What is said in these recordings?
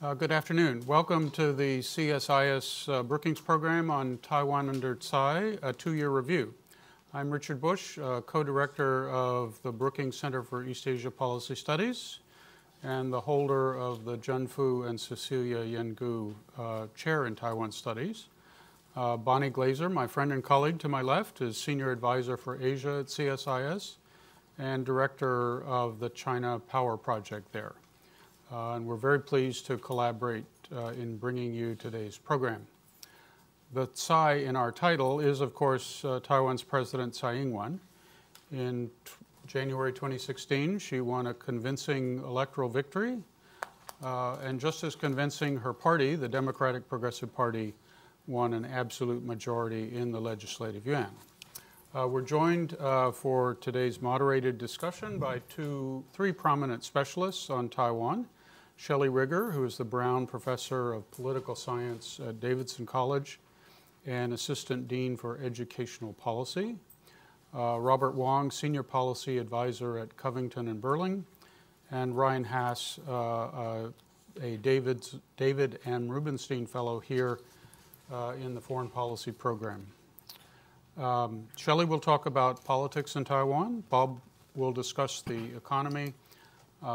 Good afternoon. Welcome to the CSIS Brookings program on Taiwan under Tsai, a two-year review. I'm Richard Bush, co-director of the Brookings Center for East Asia Policy Studies and the holder of the Junfu and Cecilia Yengu Chair in Taiwan Studies. Bonnie Glazer, my friend and colleague to my left, is Senior Advisor for Asia at CSIS and Director of the China Power Project there. And we're very pleased to collaborate in bringing you today's program. The Tsai in our title is, of course, Taiwan's President Tsai Ing-wen. In January 2016, she won a convincing electoral victory, and just as convincing, her party, the Democratic Progressive Party, won an absolute majority in the Legislative Yuan. We're joined for today's moderated discussion by three prominent specialists on Taiwan. Shelley Rigger, who is the Brown Professor of Political Science at Davidson College and Assistant Dean for Educational Policy. Robert Wong, Senior Policy Advisor at Covington and Burling. And Ryan Haas, a David M. Rubenstein Fellow here in the Foreign Policy Program. Shelley will talk about politics in Taiwan. Bob will discuss the economy.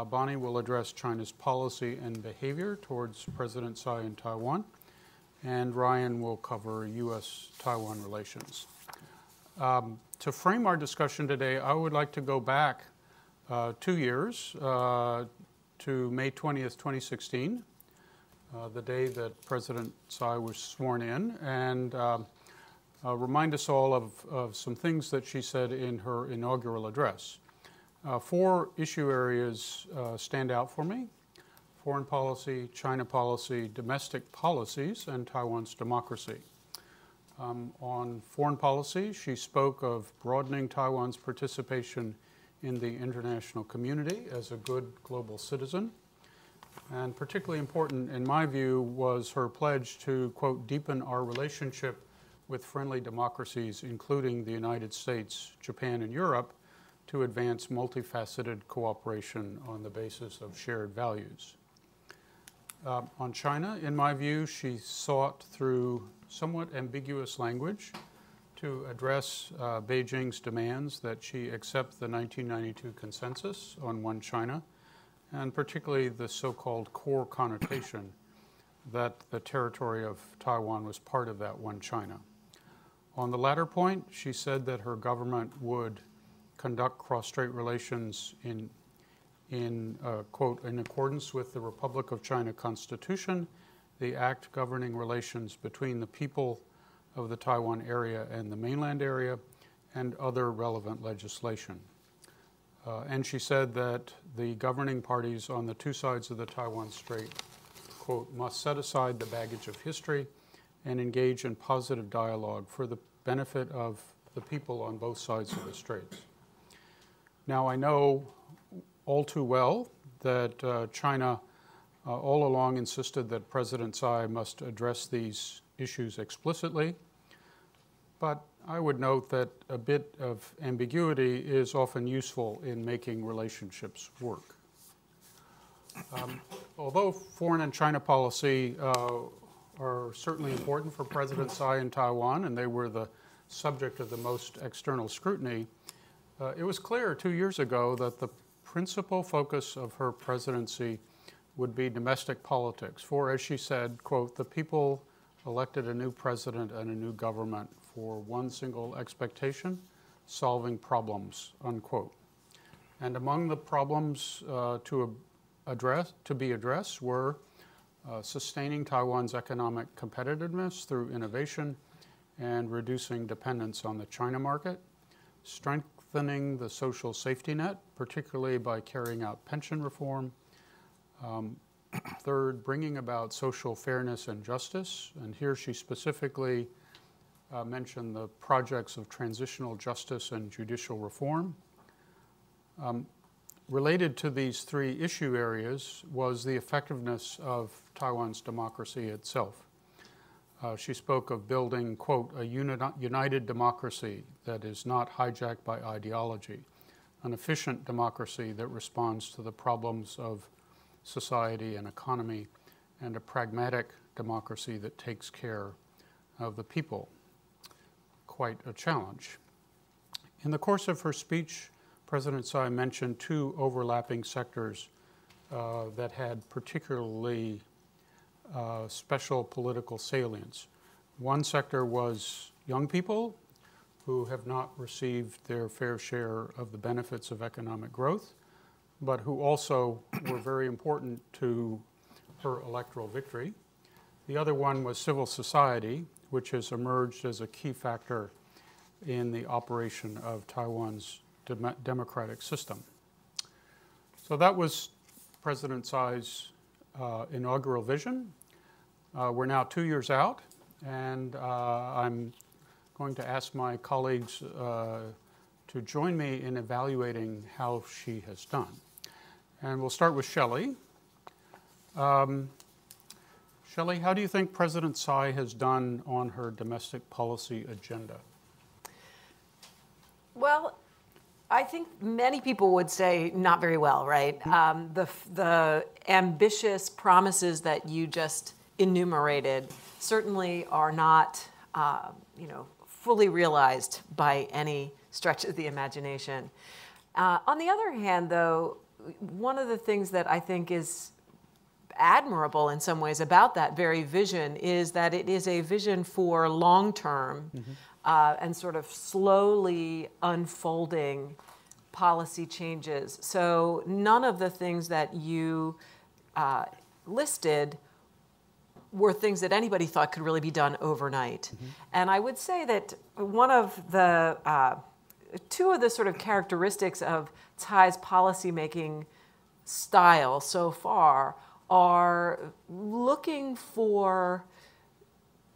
Bonnie will address China's policy and behavior towards President Tsai in Taiwan, and Ryan will cover U.S.-Taiwan relations. To frame our discussion today, I would like to go back 2 years to May 20th, 2016, the day that President Tsai was sworn in, and remind us all of some things that she said in her inaugural address. Four issue areas stand out for me: foreign policy, China policy, domestic policies, and Taiwan's democracy. On foreign policy, she spoke of broadening Taiwan's participation in the international community as a good global citizen. And particularly important, in my view, was her pledge to, quote, deepen our relationship with friendly democracies, including the United States, Japan, and Europe, to advance multifaceted cooperation on the basis of shared values. On China, in my view, she sought through somewhat ambiguous language to address Beijing's demands that she accept the 1992 consensus on One China, and particularly the so-called core connotation that the territory of Taiwan was part of that One China. On the latter point, she said that her government would conduct cross-Strait relations quote, in accordance with the Republic of China Constitution, the act governing relations between the people of the Taiwan area and the mainland area, and other relevant legislation. And she said that the governing parties on the two sides of the Taiwan Strait, quote, must set aside the baggage of history and engage in positive dialogue for the benefit of the people on both sides of the straits. Now, I know all too well that China all along insisted that President Tsai must address these issues explicitly, but I would note that a bit of ambiguity is often useful in making relationships work. Although foreign and China policy are certainly important for President Tsai in Taiwan, and they were the subject of the most external scrutiny, it was clear 2 years ago that the principal focus of her presidency would be domestic politics. For, as she said, quote, the people elected a new president and a new government for one single expectation: solving problems, unquote. And among the problems to be addressed were sustaining Taiwan's economic competitiveness through innovation and reducing dependence on the China market, strengthening the social safety net, particularly by carrying out pension reform. Third, bringing about social fairness and justice. And here she specifically mentioned the projects of transitional justice and judicial reform. Related to these three issue areas was the effectiveness of Taiwan's democracy itself. She spoke of building, quote, a united democracy that is not hijacked by ideology, an efficient democracy that responds to the problems of society and economy, and a pragmatic democracy that takes care of the people. Quite a challenge. In the course of her speech, President Tsai mentioned two overlapping sectors that had particularly special political salience. One sector was young people who have not received their fair share of the benefits of economic growth, but who also were very important to her electoral victory. The other one was civil society, which has emerged as a key factor in the operation of Taiwan's democratic system. So that was President Tsai's inaugural vision. We're now 2 years out, and I'm going to ask my colleagues to join me in evaluating how she has done. And we'll start with Shelley. Shelley, how do you think President Tsai has done on her domestic policy agenda? Well, I think many people would say not very well, right? The ambitious promises that you just enumerated certainly are not, fully realized by any stretch of the imagination. On the other hand, though, one of the things that I think is admirable in some ways about that very vision is that it is a vision for long-term and sort of slowly unfolding policy changes. So none of the things that you listed were things that anybody thought could really be done overnight. And I would say that one of the, two of the sort of characteristics of Tsai's policymaking style so far are looking for,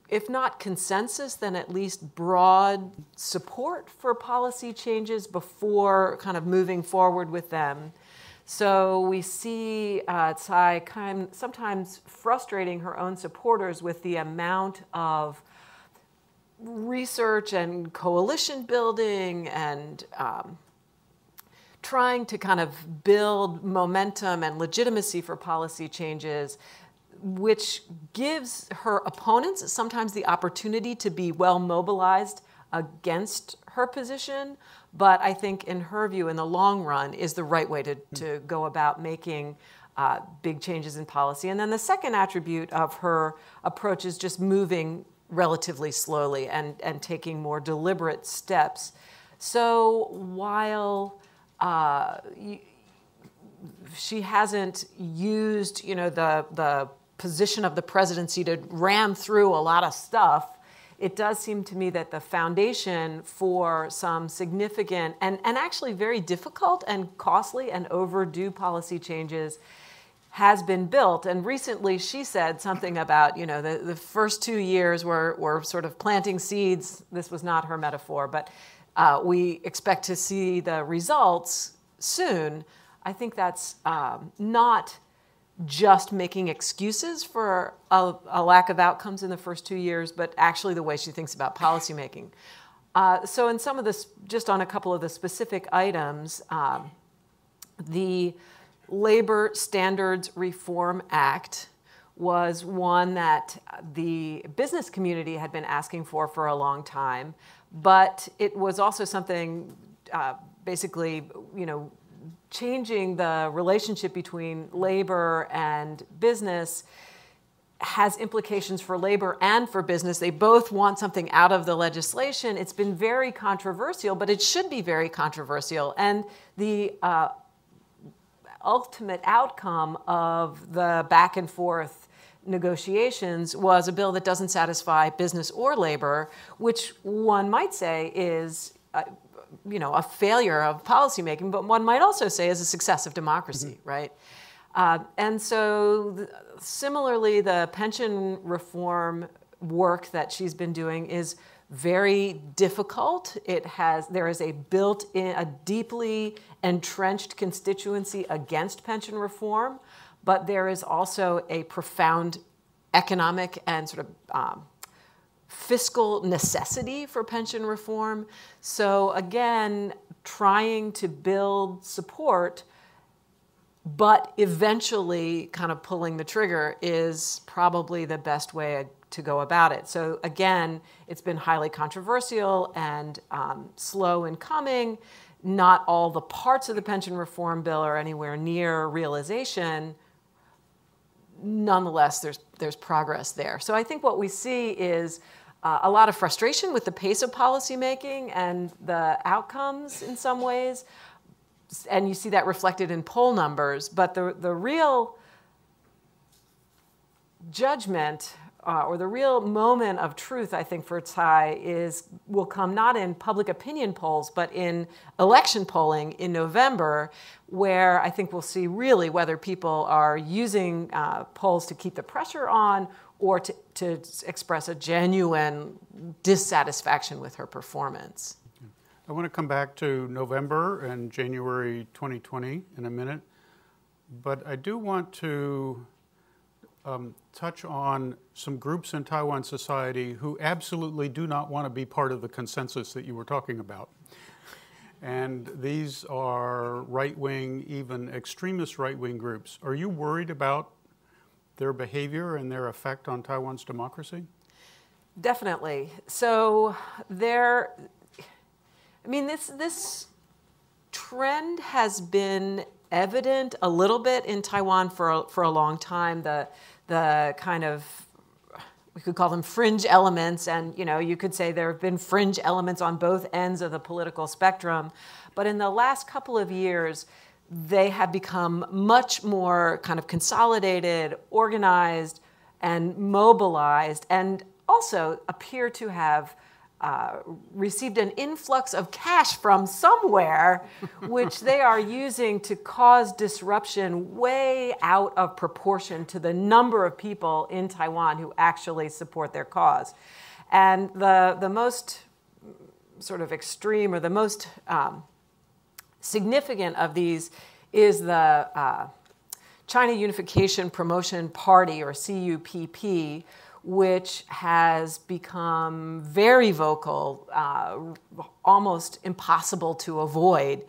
if not consensus, then at least broad support for policy changes before kind of moving forward with them. So we see Tsai sometimes frustrating her own supporters with the amount of research and coalition building and trying to kind of build momentum and legitimacy for policy changes, which gives her opponents sometimes the opportunity to be well mobilized against her position, but I think in her view, in the long run, is the right way to go about making big changes in policy. And then the second attribute of her approach is just moving relatively slowly and taking more deliberate steps. So while she hasn't used, the position of the presidency to ram through a lot of stuff, it does seem to me that the foundation for some significant and actually very difficult and costly and overdue policy changes has been built. And recently she said something about, the first 2 years were sort of planting seeds. This was not her metaphor, but we expect to see the results soon. I think that's not just making excuses for a lack of outcomes in the first 2 years, but actually the way she thinks about policymaking. So in some of this, just on a couple of the specific items, the Labor Standards Reform Act was one that the business community had been asking for a long time, but it was also something basically, changing the relationship between labor and business has implications for labor and for business. They both want something out of the legislation. It's been very controversial, but it should be very controversial. And the ultimate outcome of the back and forth negotiations was a bill that doesn't satisfy business or labor, which one might say is a failure of policymaking, but one might also say is a success of democracy, right? And so similarly, the pension reform work that she's been doing is very difficult. There is a built-in, a deeply entrenched constituency against pension reform, but there is also a profound economic and sort of fiscal necessity for pension reform. So again, trying to build support but eventually kind of pulling the trigger is probably the best way to go about it. So again, it's been highly controversial and slow in coming. Not all the parts of the pension reform bill are anywhere near realization. Nonetheless, there's progress there. So I think what we see is a lot of frustration with the pace of policymaking and the outcomes in some ways. And you see that reflected in poll numbers. But the real judgment or the real moment of truth, I think, for Tsai will come not in public opinion polls, but in election polling in November, where I think we'll see really whether people are using polls to keep the pressure on or to express a genuine dissatisfaction with her performance. I want to come back to November and January 2020 in a minute, but I do want to touch on some groups in Taiwan society who absolutely do not want to be part of the consensus that you were talking about. And these are right-wing, even extremist right-wing groups. Are you worried about their behavior and their effect on Taiwan's democracy? Definitely. So this trend has been evident a little bit in Taiwan for a long time. The kind of, we could call them fringe elements, and you could say there have been fringe elements on both ends of the political spectrum. But in the last couple of years, they have become much more kind of consolidated, organized, and mobilized, and also appear to have received an influx of cash from somewhere, which they are using to cause disruption way out of proportion to the number of people in Taiwan who actually support their cause. And the most sort of extreme or the most significant of these is the China Unification Promotion Party, or CUPP, which has become very vocal, almost impossible to avoid,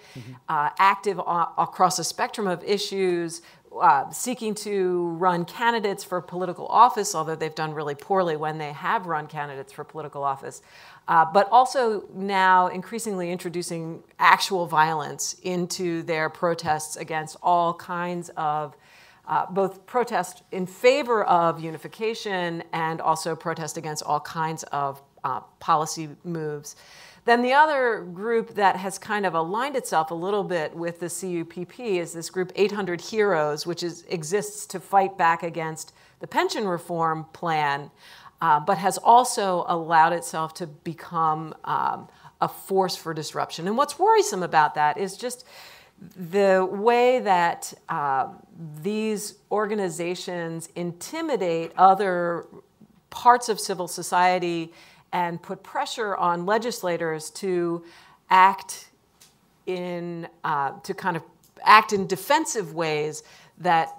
active across a spectrum of issues, seeking to run candidates for political office, although they've done really poorly when they have run candidates for political office, but also now increasingly introducing actual violence into their protests against all kinds of both protest in favor of unification and also protest against all kinds of policy moves. Then the other group that has kind of aligned itself a little bit with the CUPP is this group 800 Heroes, which exists to fight back against the pension reform plan, but has also allowed itself to become a force for disruption. And what's worrisome about that is just the way that these organizations intimidate other parts of civil society and put pressure on legislators to act in defensive ways that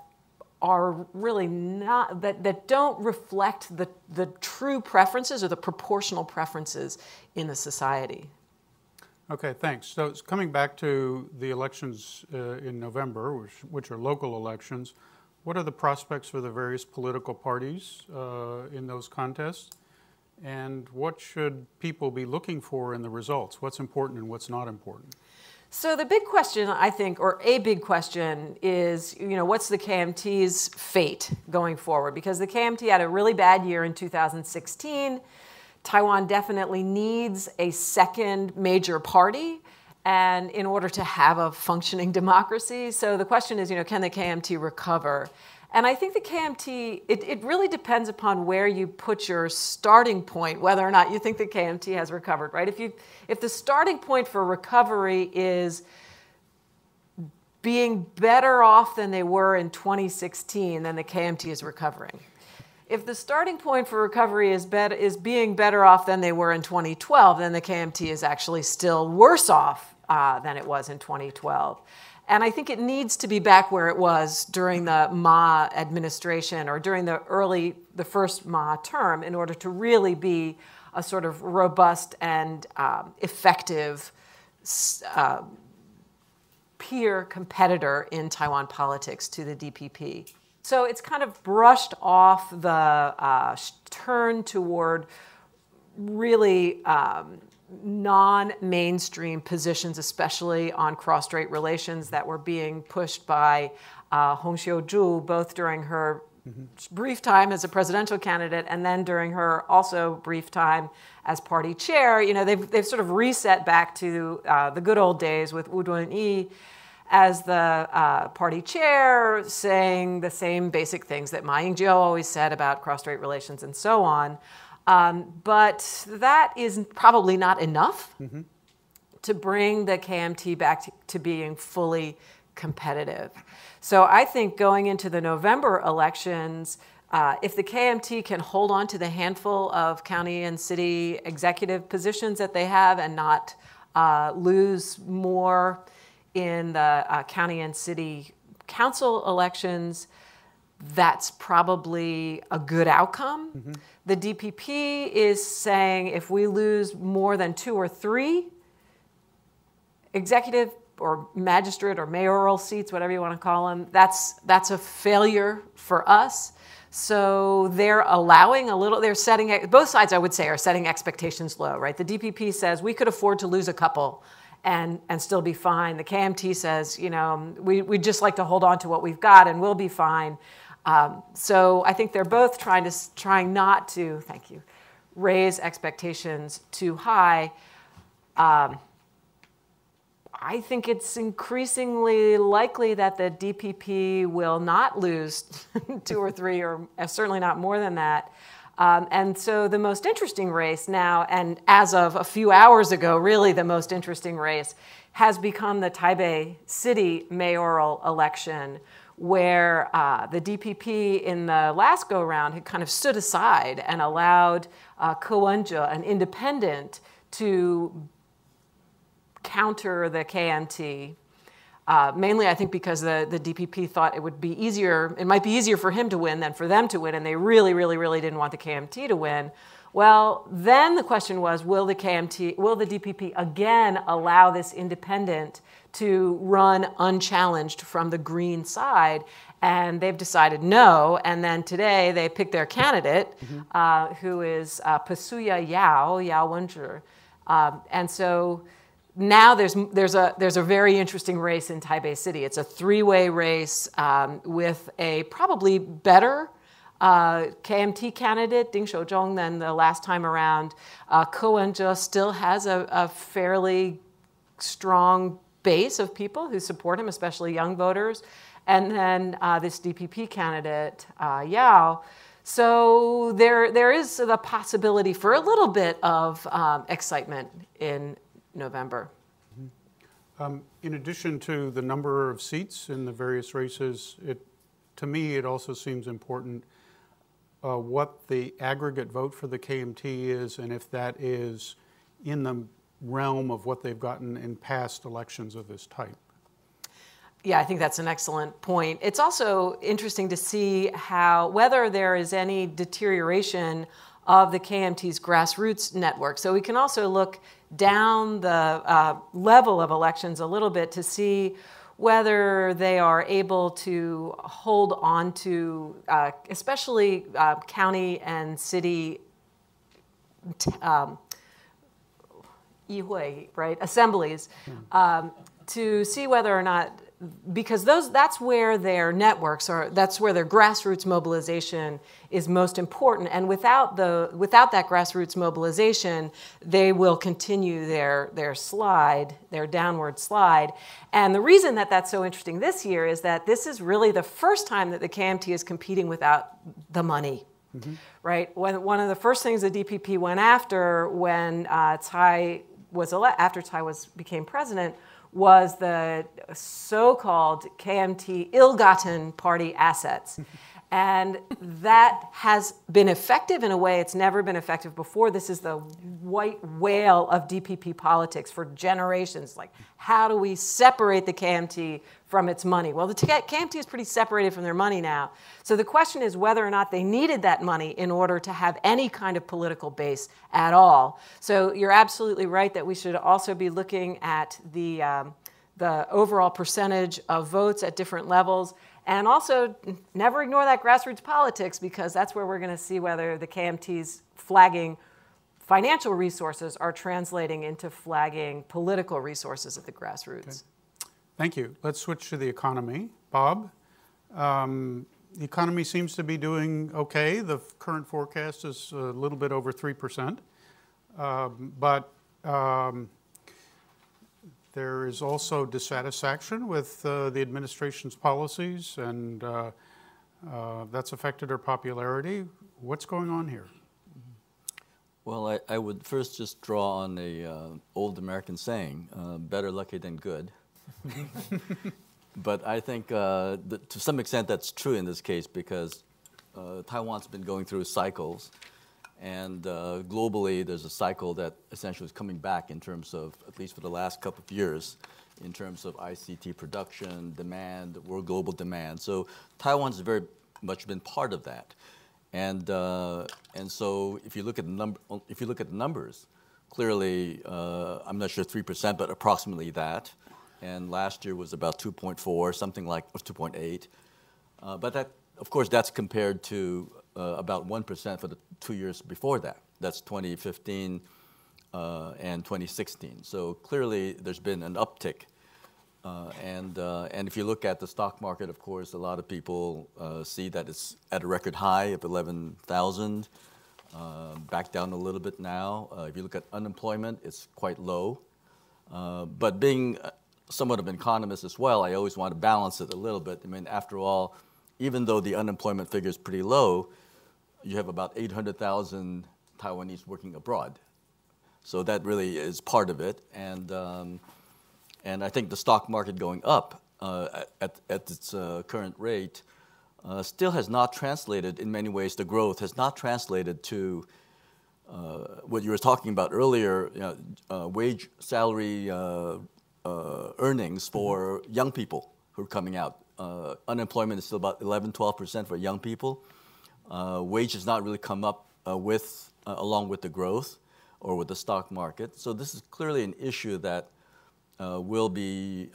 are really not, that don't reflect the true preferences or the proportional preferences in the society. Okay, thanks. So it's coming back to the elections in November, which are local elections. What are the prospects for the various political parties in those contests? And what should people be looking for in the results? What's important and what's not important? So the big question, I think, or a big question is, what's the KMT's fate going forward? Because the KMT had a really bad year in 2016. Taiwan definitely needs a second major party, and in order to have a functioning democracy. So the question is, can the KMT recover? And I think the KMT, it really depends upon where you put your starting point, whether or not you think the KMT has recovered, right? If the starting point for recovery is being better off than they were in 2016, then the KMT is recovering. If the starting point for recovery is being better off than they were in 2012, then the KMT is actually still worse off than it was in 2012. And I think it needs to be back where it was during the Ma administration or during the first Ma term in order to really be a sort of robust and effective peer competitor in Taiwan politics to the DPP. So it's kind of brushed off the turn toward really non-mainstream positions, especially on cross-strait relations that were being pushed by Hong Xiu-ju, both during her brief time as a presidential candidate and then during her also brief time as party chair. You know, they've sort of reset back to the good old days with Wu Dun-yi as the party chair, saying the same basic things that Ma Ying-jeou always said about cross-strait relations and so on. But that is probably not enough to bring the KMT back to being fully competitive. So I think going into the November elections, if the KMT can hold on to the handful of county and city executive positions that they have and not lose more in the county and city council elections, that's probably a good outcome. The DPP is saying if we lose more than 2 or 3 executive or magistrate or mayoral seats, whatever you want to call them, that's a failure for us. So they're allowing a little, they're setting, both sides I would say are setting expectations low, right? The DPP says we could afford to lose a couple and still be fine. The KMT says, you know, we'd just like to hold on to what we've got and we'll be fine. So I think they're both trying not to, thank you, raise expectations too high. I think it's increasingly likely that the DPP will not lose 2 or 3, or certainly not more than that. And so the most interesting race now, and as of a few hours ago, really the most interesting race, has become the Taipei City mayoral election, where the DPP in the last go-round had kind of stood aside and allowed Ko Wen-je, an independent, to counter the KMT, mainly I think because the DPP thought it would be easier, it might be easier for him to win than for them to win, and they really, really, really didn't want the KMT to win. Well, then the question was, will the DPP again allow this independent to run unchallenged from the Green side? And they've decided no, and then today they picked their candidate, who is Pasuya Yao Wen-je. And so now there's a very interesting race in Taipei City. It's a 3-way race with a probably better KMT candidate, Ding Shouzhong, than the last time around. Ko Wen-je still has a fairly strong base of people who support him, especially young voters. And then this DPP candidate, Yao. So there is the possibility for a little bit of excitement in November. In addition to the number of seats in the various races, to me it also seems important what the aggregate vote for the KMT is, and if that is in the realm of what they've gotten in past elections of this type. Yeah, I think that's an excellent point. It's also interesting to see whether there is any deterioration of the KMT's grassroots network. So we can also look down the level of elections a little bit to see whether they are able to hold on to, especially county and city assemblies, to see whether or not, because that's where their networks are, that's where their grassroots mobilization is most important. And without that grassroots mobilization, they will continue their downward slide. And the reason that that's so interesting this year is that this is really the first time that the KMT is competing without the money. Right? One of the first things the DPP went after when Tsai became president was the so-called KMT ill-gotten party assets. And that has been effective in a way it's never been effective before. This is the white whale of DPP politics for generations. Like, how do we separate the KMT from its money? Well, the KMT is pretty separated from their money now. So the question is whether or not they needed that money in order to have any kind of political base at all. So you're absolutely right that we should also be looking at the the overall percentage of votes at different levels. And also, never ignore that grassroots politics, because that's where we're going to see whether the KMT's flagging financial resources are translating into flagging political resources at the grassroots. Okay. Thank you. Let's switch to the economy. Bob, the economy seems to be doing okay. The current forecast is a little bit over 3%. But there is also dissatisfaction with the administration's policies, and that's affected her popularity. What's going on here? Well, I would first just draw on a old American saying, better lucky than good. But I think to some extent that's true in this case, because Taiwan's been going through cycles, and globally there's a cycle that essentially is coming back in terms of, at least for the last couple of years, in terms of ICT production, demand, world global demand. So Taiwan's very much been part of that. And so if you look at the numbers, clearly I'm not sure 3%, but approximately that. And last year was about 2.4, something like, or 2.8. But that, of course, that's compared to about 1% for the 2 years before that. That's 2015 and 2016. So clearly there's been an uptick. And if you look at the stock market, of course, a lot of people see that it's at a record high of 11,000, back down a little bit now. If you look at unemployment, it's quite low. But being somewhat of an economist as well, I always want to balance it a little bit. I mean, after all, even though the unemployment figure is pretty low, you have about 800,000 Taiwanese working abroad. So that really is part of it. And I think the stock market going up at its current rate still has not translated, in many ways, the growth has not translated to what you were talking about earlier, wage, salary, earnings for young people who are coming out. Unemployment is still about 11–12% for young people. Wage has not really come up along with the growth or with the stock market. So this is clearly an issue that will be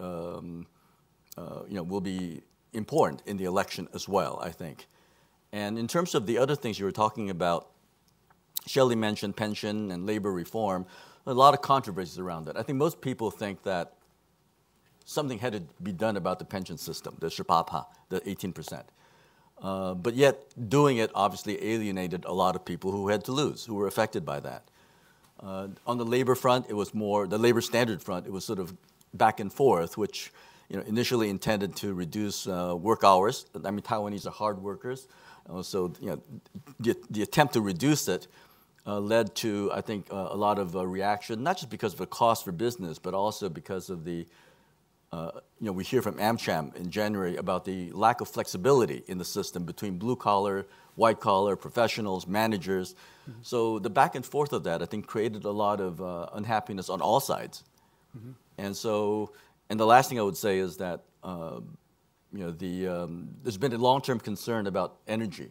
important in the election as well, I think. And in terms of the other things you were talking about, Shelley mentioned pension and labor reform. A lot of controversies around that. I think most people think that something had to be done about the pension system, the shipapa, the 18%. But yet doing it obviously alienated a lot of people who had to lose, who were affected by that. On the labor front, it was more, the labor standard front, it was sort of back and forth, which initially intended to reduce work hours. I mean, Taiwanese are hard workers. So the attempt to reduce it led to, I think, a lot of reaction, not just because of the cost for business, but also because of the, we hear from AmCham in January about the lack of flexibility in the system between blue-collar, white-collar, professionals, managers. Mm-hmm. So the back and forth of that, I think, created a lot of unhappiness on all sides. Mm-hmm. And the last thing I would say is that, there's been a long-term concern about energy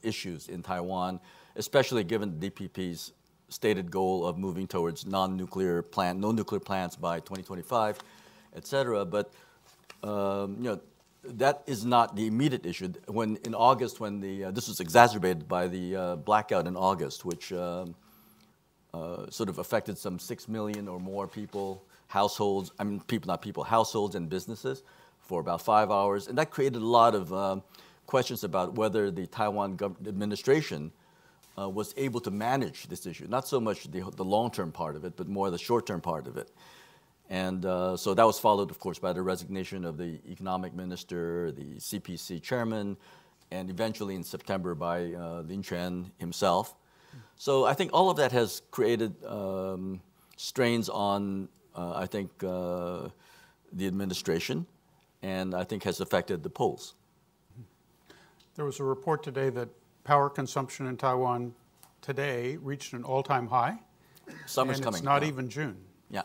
issues in Taiwan, especially given the DPP's stated goal of moving towards no nuclear plants by 2025, et cetera. But that is not the immediate issue. When in August, when this was exacerbated by the blackout in August, which sort of affected some 6 million or more people, households. I mean, households and businesses for about 5 hours, and that created a lot of questions about whether the Taiwan administration was able to manage this issue. Not so much the long-term part of it, but more the short-term part of it. And so that was followed, of course, by the resignation of the economic minister, the CPC chairman, and eventually in September by Ing-wen himself. So I think all of that has created strains on, I think, the administration, and I think has affected the polls. There was a report today that power consumption in Taiwan today reached an all-time high. Summer's and coming. It's not even June. Yeah.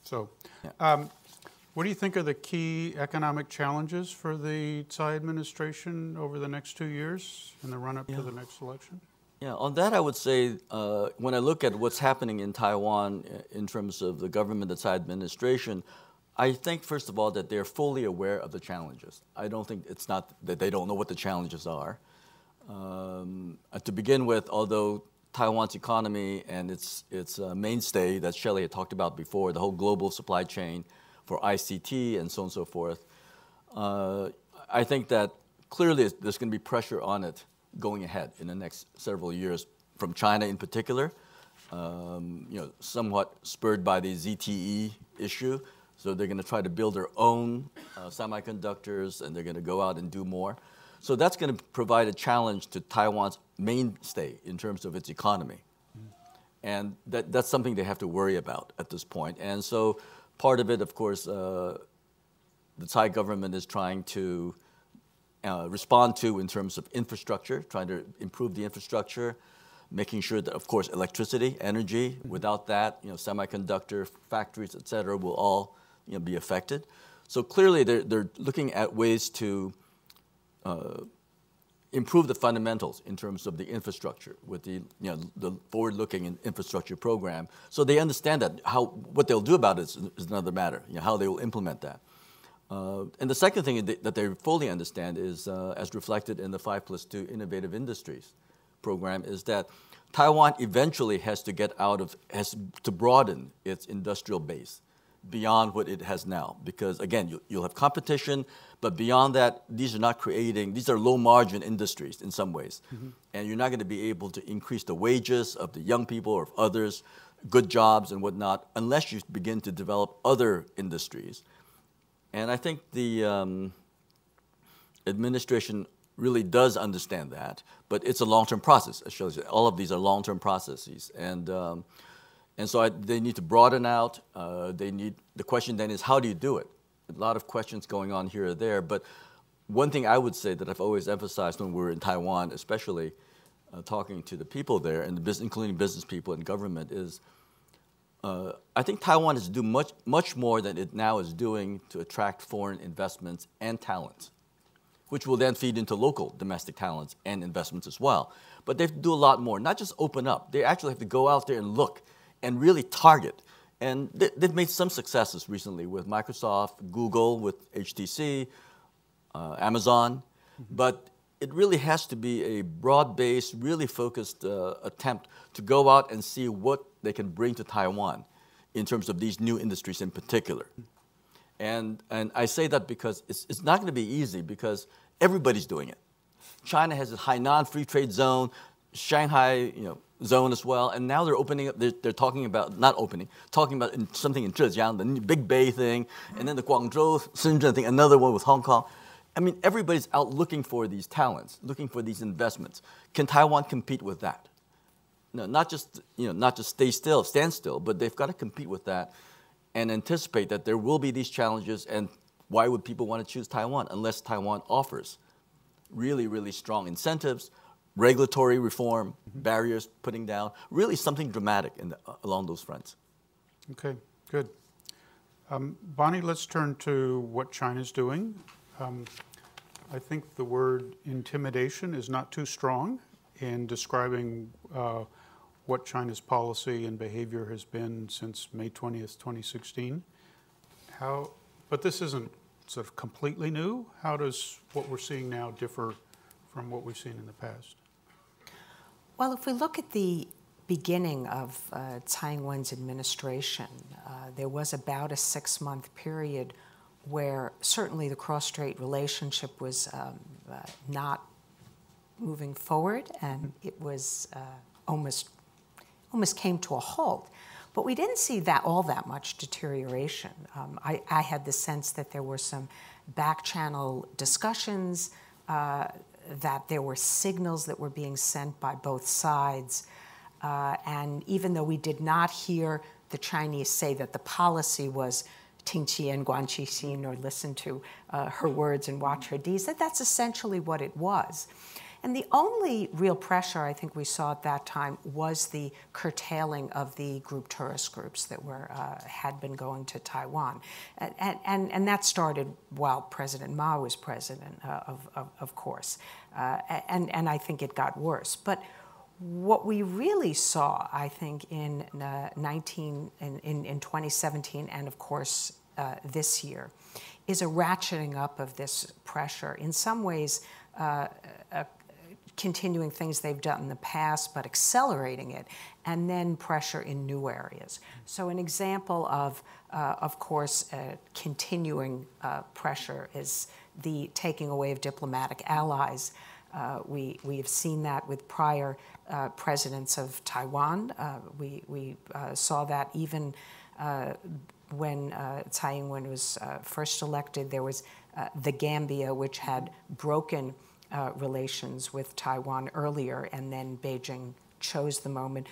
So, what do you think are the key economic challenges for the Tsai administration over the next 2 years in the run-up to the next election? Yeah, on that I would say, when I look at what's happening in Taiwan in terms of the government, the Tsai administration, I think, first of all, that they're fully aware of the challenges. I don't think it's not that they don't know what the challenges are. To begin with, although Taiwan's economy and its mainstay that Shelley had talked about before, the whole global supply chain for ICT and so on and so forth, I think that clearly there's going to be pressure on it going ahead in the next several years from China in particular, somewhat spurred by the ZTE issue. So they're going to try to build their own semiconductors, and they're going to go out and do more. So that's going to provide a challenge to Taiwan's mainstay in terms of its economy. And that's something they have to worry about at this point. And so part of it, of course, the Tsai government is trying to respond to in terms of infrastructure, trying to improve the infrastructure, making sure that, of course, electricity, energy, without that, semiconductor factories, et cetera, will all be affected. So clearly they're looking at ways to improve the fundamentals in terms of the infrastructure with the forward-looking infrastructure program. So they understand that what they'll do about it is another matter, how they will implement that. And the second thing that they fully understand is, as reflected in the 5+2 Innovative Industries program, is that Taiwan eventually has to broaden its industrial base beyond what it has now. Because again, you'll have competition, but beyond that, these are low margin industries in some ways. And you're not going to be able to increase the wages of the young people or of others, good jobs and whatnot, unless you begin to develop other industries. And I think the administration really does understand that, but it's a long-term process. It shows you all of these are long-term processes, and so they need to broaden out. The question then is, how do you do it? A lot of questions going on here or there, but one thing I would say that I've always emphasized when we're in Taiwan, especially talking to the people there, and including business people and government, is I think Taiwan is doing much more than it now is doing to attract foreign investments and talents, which will then feed into local domestic talents and investments as well. But they have to do a lot more, not just open up. They actually have to go out there and look and really target. And they've made some successes recently with Microsoft, Google, with HTC, Amazon. But it really has to be a broad-based, really focused attempt to go out and see what they can bring to Taiwan in terms of these new industries in particular. And I say that because it's not going to be easy because everybody's doing it. China has a Hainan free trade zone, Shanghai zone as well, and now they're opening up. They're talking about talking about something in Zhejiang, the Big Bay thing, and then the Guangzhou, Shenzhen thing, another one with Hong Kong. I mean, everybody's out looking for these talents, looking for these investments. Can Taiwan compete with that? No, not just stand still, but they've got to compete with that and anticipate that there will be these challenges. And why would people want to choose Taiwan unless Taiwan offers really, really strong incentives, regulatory reform, barriers putting down, really something dramatic along those fronts. Okay, good. Bonnie, let's turn to what China's doing. I think the word intimidation is not too strong in describing what China's policy and behavior has been since May 20th, 2016. But this isn't sort of completely new. How does what we're seeing now differ from what we've seen in the past? Well, if we look at the beginning of Tsai Ing-wen's administration, there was about a 6-month period where certainly the cross-strait relationship was not moving forward, and it was almost came to a halt. But we didn't see all that much deterioration. I had the sense that there were some back-channel discussions, that there were signals that were being sent by both sides. And even though we did not hear the Chinese say that the policy was 听其言观其行, or listen to her words and watch her deeds, that's essentially what it was. And the only real pressure I think we saw at that time was the curtailing of the tourist groups that had been going to Taiwan. And that started while President Ma was president, of course. And I think it got worse. But what we really saw, I think, in 2017, and of course this year is a ratcheting up of this pressure. In some ways, continuing things they've done in the past, but accelerating it, and then pressure in new areas. So an example of course, continuing pressure is the taking away of diplomatic allies. We have seen that with prior presidents of Taiwan. We saw that even when Tsai Ing-wen was first elected. There was the Gambia, which had broken relations with Taiwan earlier, and then Beijing chose the moment.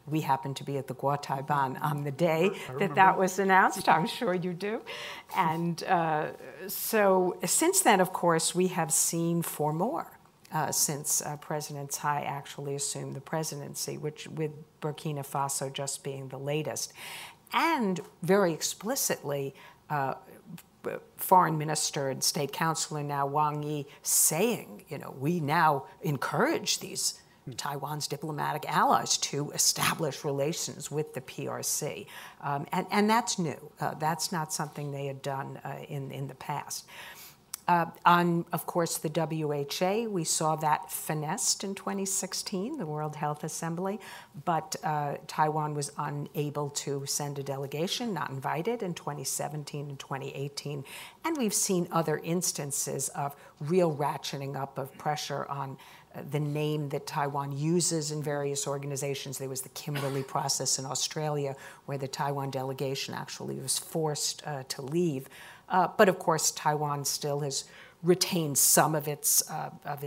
We happened to be at the Guotaiban on the day that was announced. I'm sure you do. And so since then, of course, we have seen 4 more since President Tsai actually assumed the presidency, which with Burkina Faso just being the latest. And very explicitly, Foreign Minister and State Councilor now Wang Yi saying, we now encourage these Taiwan's diplomatic allies to establish relations with the PRC. And that's new. That's not something they had done in the past. On, of course, the WHA, we saw that finessed in 2016, the World Health Assembly, but Taiwan was unable to send a delegation, not invited, in 2017 and 2018. And we've seen other instances of real ratcheting up of pressure on the name that Taiwan uses in various organizations. There was the Kimberley process in Australia, where the Taiwan delegation actually was forced to leave. But of course, Taiwan still has retained some of its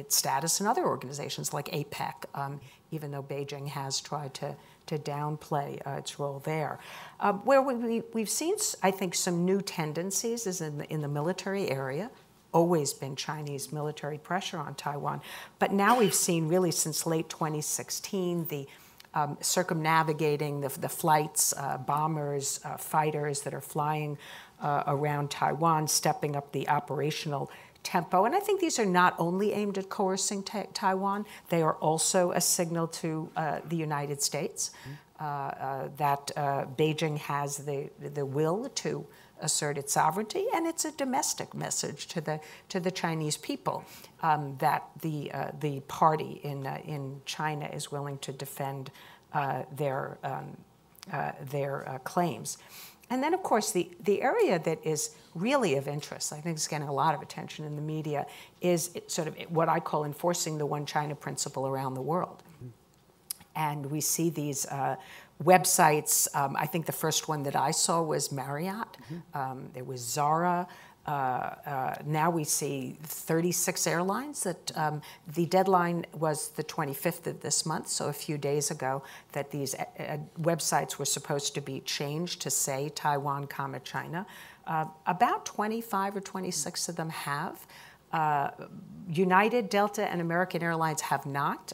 status in other organizations like APEC, even though Beijing has tried to downplay its role there. Where we've seen, I think, some new tendencies is in the military area. Always been Chinese military pressure on Taiwan, but now we've seen really since late 2016 the circumnavigating the flights, bombers, fighters that are flying around Taiwan, stepping up the operational tempo. And I think these are not only aimed at coercing Taiwan, they are also a signal to the United States that Beijing has the will to assert its sovereignty, and it's a domestic message to the Chinese people that the party in China is willing to defend their claims. And then, of course, the area that is really of interest, I think is getting a lot of attention in the media, is sort of what I call enforcing the one China principle around the world. And we see these websites. I think the first one that I saw was Marriott. There was Zara. Now we see 36 airlines that the deadline was the 25th of this month, so a few days ago, that these websites were supposed to be changed to say Taiwan, China. About 25 or 26 of them have. United, Delta, and American Airlines have not.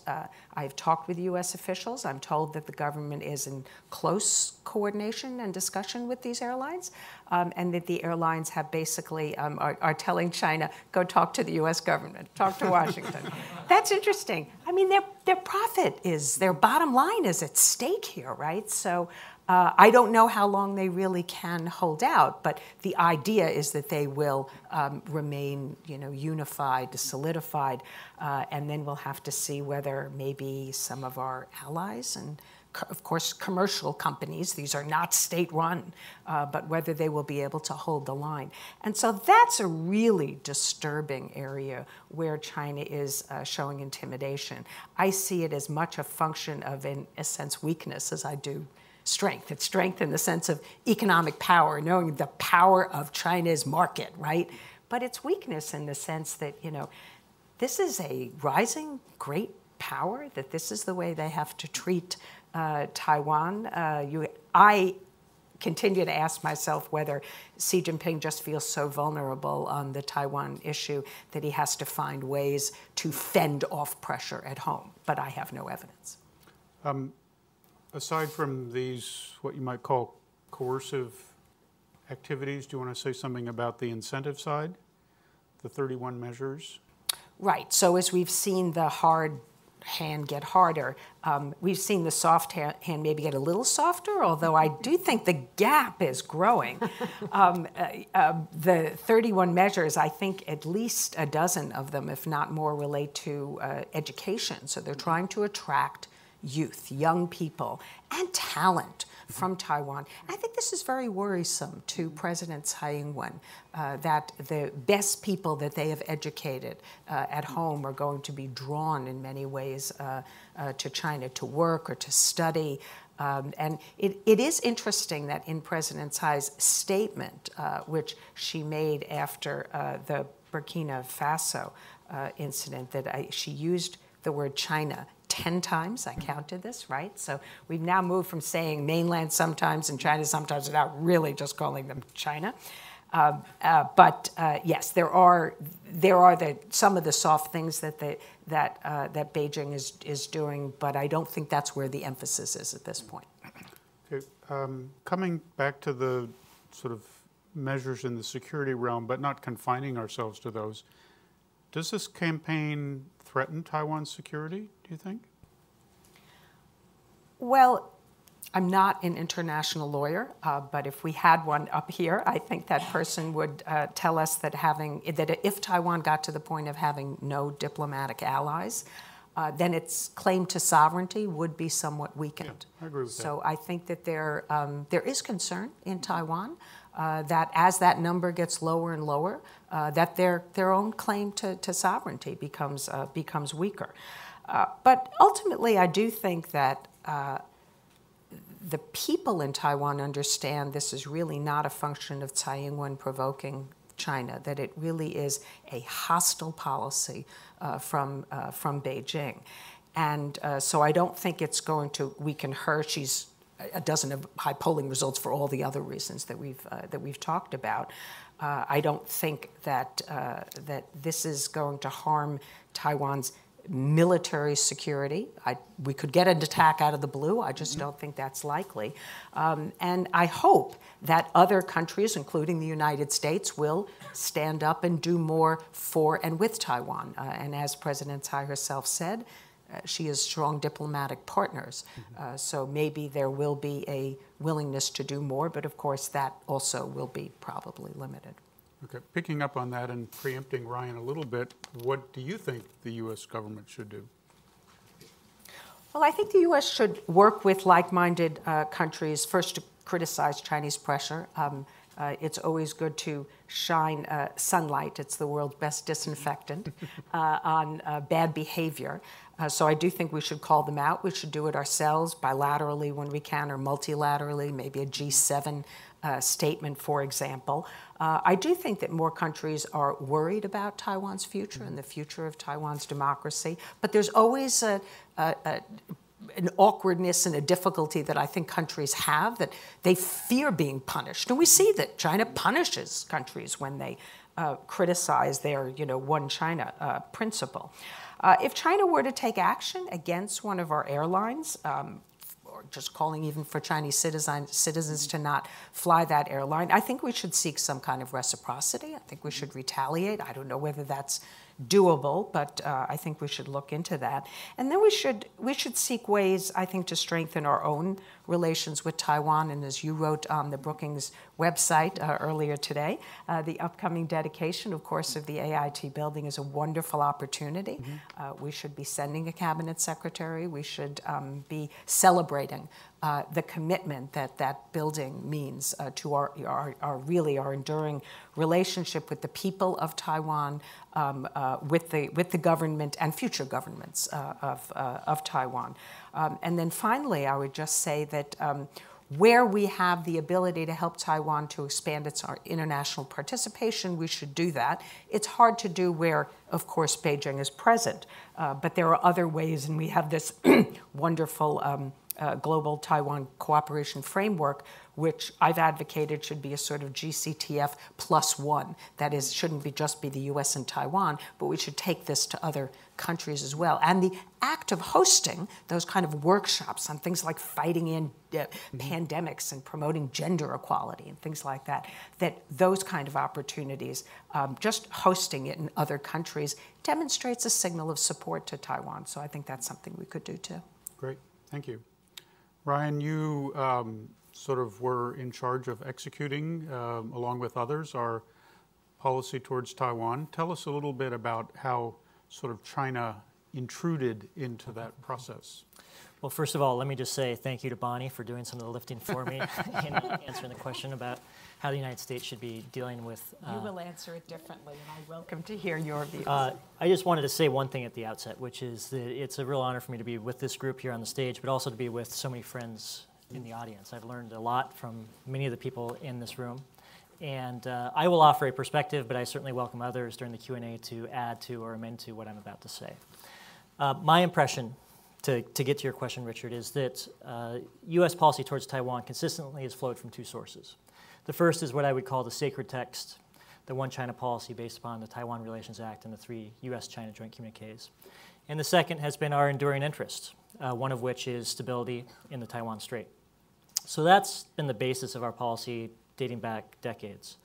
I've talked with U.S. officials. I'm told that the government is in close coordination and discussion with these airlines, and that the airlines have basically are telling China, go talk to the U.S. government, talk to Washington. That's interesting. I mean, their profit is, their bottom line is at stake here, right? So I don't know how long they really can hold out, but the idea is that they will remain, unified, solidified, and then we'll have to see whether maybe some of our allies and, of course, commercial companies, these are not state-run, but whether they will be able to hold the line. And so that's a really disturbing area where China is showing intimidation. I see it as much a function of, in a sense, weakness as I do strength. It's strength in the sense of economic power, knowing the power of China's market, right? But it's weakness in the sense that, this is a rising great power, that this is the way they have to treat Taiwan. I continue to ask myself whether Xi Jinping just feels so vulnerable on the Taiwan issue that he has to find ways to fend off pressure at home, but I have no evidence. Aside from these, what you might call coercive activities, do you want to say something about the incentive side, the 31 measures? Right. So as we've seen the hard hand get harder. We've seen the soft hand maybe get a little softer, although I do think the gap is growing. The 31 measures, I think at least a dozen of them, if not more, relate to education. So they're trying to attract youth, young people, and talent from Taiwan. I think this is very worrisome to President Tsai Ing-wen, that the best people that they have educated at home are going to be drawn in many ways to China to work or to study. And it is interesting that in President Tsai's statement, which she made after the Burkina Faso incident, that she used the word China 10 times. I counted this, right? So we've now moved from saying mainland sometimes and China sometimes without really just calling them China. But yes, there are some of the soft things that Beijing is doing, but I don't think that's where the emphasis is at this point. Okay. Coming back to the sort of measures in the security realm, but not confining ourselves to those, does this campaign threaten Taiwan's security, do you think? Well, I'm not an international lawyer, but if we had one up here, I think that person would tell us that if Taiwan got to the point of having no diplomatic allies, then its claim to sovereignty would be somewhat weakened. Yeah, I agree with that. So I think that there is concern in Taiwan that as that number gets lower and lower, that their own claim to sovereignty becomes weaker. But ultimately, I do think that the people in Taiwan understand this is really not a function of Tsai Ing-wen provoking China, that it really is a hostile policy from Beijing. And so I don't think it's going to weaken her. She's a dozen of high polling results for all the other reasons that we've talked about. I don't think that this is going to harm Taiwan's military security. We could get an attack out of the blue. I just don't think that's likely. And I hope that other countries, including the United States, will stand up and do more for and with Taiwan. And as President Tsai herself said, she has strong diplomatic partners. So maybe there will be a willingness to do more, but of course that also will be probably limited. Okay, picking up on that and preempting Ryan a little bit, what do you think the U.S. government should do? Well, I think the U.S. should work with like-minded countries, first to criticize Chinese pressure. It's always good to shine sunlight, it's the world's best disinfectant, on bad behavior. So I do think we should call them out. We should do it ourselves, bilaterally when we can, or multilaterally, maybe a G7 statement, for example. I do think that more countries are worried about Taiwan's future and the future of Taiwan's democracy, but there's always an awkwardness and a difficulty that I think countries have, that they fear being punished. And we see that China punishes countries when they criticize their, one China principle. If China were to take action against one of our airlines, or just calling even for Chinese citizens to not fly that airline, I think we should seek some kind of reciprocity. I think we should retaliate. I don't know whether that's doable, but I think we should look into that. And then we should seek ways, I think, to strengthen our own relations with Taiwan. And as you wrote on the Brookings website earlier today, the upcoming dedication, of course, of the AIT building is a wonderful opportunity. We should be sending a cabinet secretary. We should be celebrating the commitment that that building means to our enduring relationship with the people of Taiwan, with the government and future governments of Taiwan. And then finally, I would just say that where we have the ability to help Taiwan to expand its international participation, we should do that. It's hard to do where, of course, Beijing is present, but there are other ways, and we have this wonderful Global Taiwan Cooperation Framework, which I've advocated should be a sort of GCTF +1. That is, shouldn't be just be the U.S. and Taiwan, but we should take this to other countries as well. And the act of hosting those kind of workshops on things like fighting in pandemics and promoting gender equality and things like that, those kind of opportunities, just hosting it in other countries demonstrates a signal of support to Taiwan. So I think that's something we could do too. Great, thank you. Ryan, you sort of were in charge of executing, along with others, our policy towards Taiwan. Tell us a little bit about how sort of China intruded into that process. Well, first of all, let me just say thank you to Bonnie for doing some of the lifting for me and answering the question about how the United States should be dealing with... you will answer it differently, and I welcome to hear your views. I just wanted to say one thing at the outset, which is that it's a real honor for me to be with this group here on the stage, but also to be with so many friends in the audience. I've learned a lot from many of the people in this room. And I will offer a perspective, but I certainly welcome others during the Q&A to add to or amend to what I'm about to say. My impression, to get to your question, Richard, is that U.S. policy towards Taiwan consistently has flowed from two sources. The first is what I would call the sacred text, the One China policy based upon the Taiwan Relations Act and the 3 U.S.-China joint communiques. And the second has been our enduring interest, one of which is stability in the Taiwan Strait. So that's been the basis of our policy dating back decades.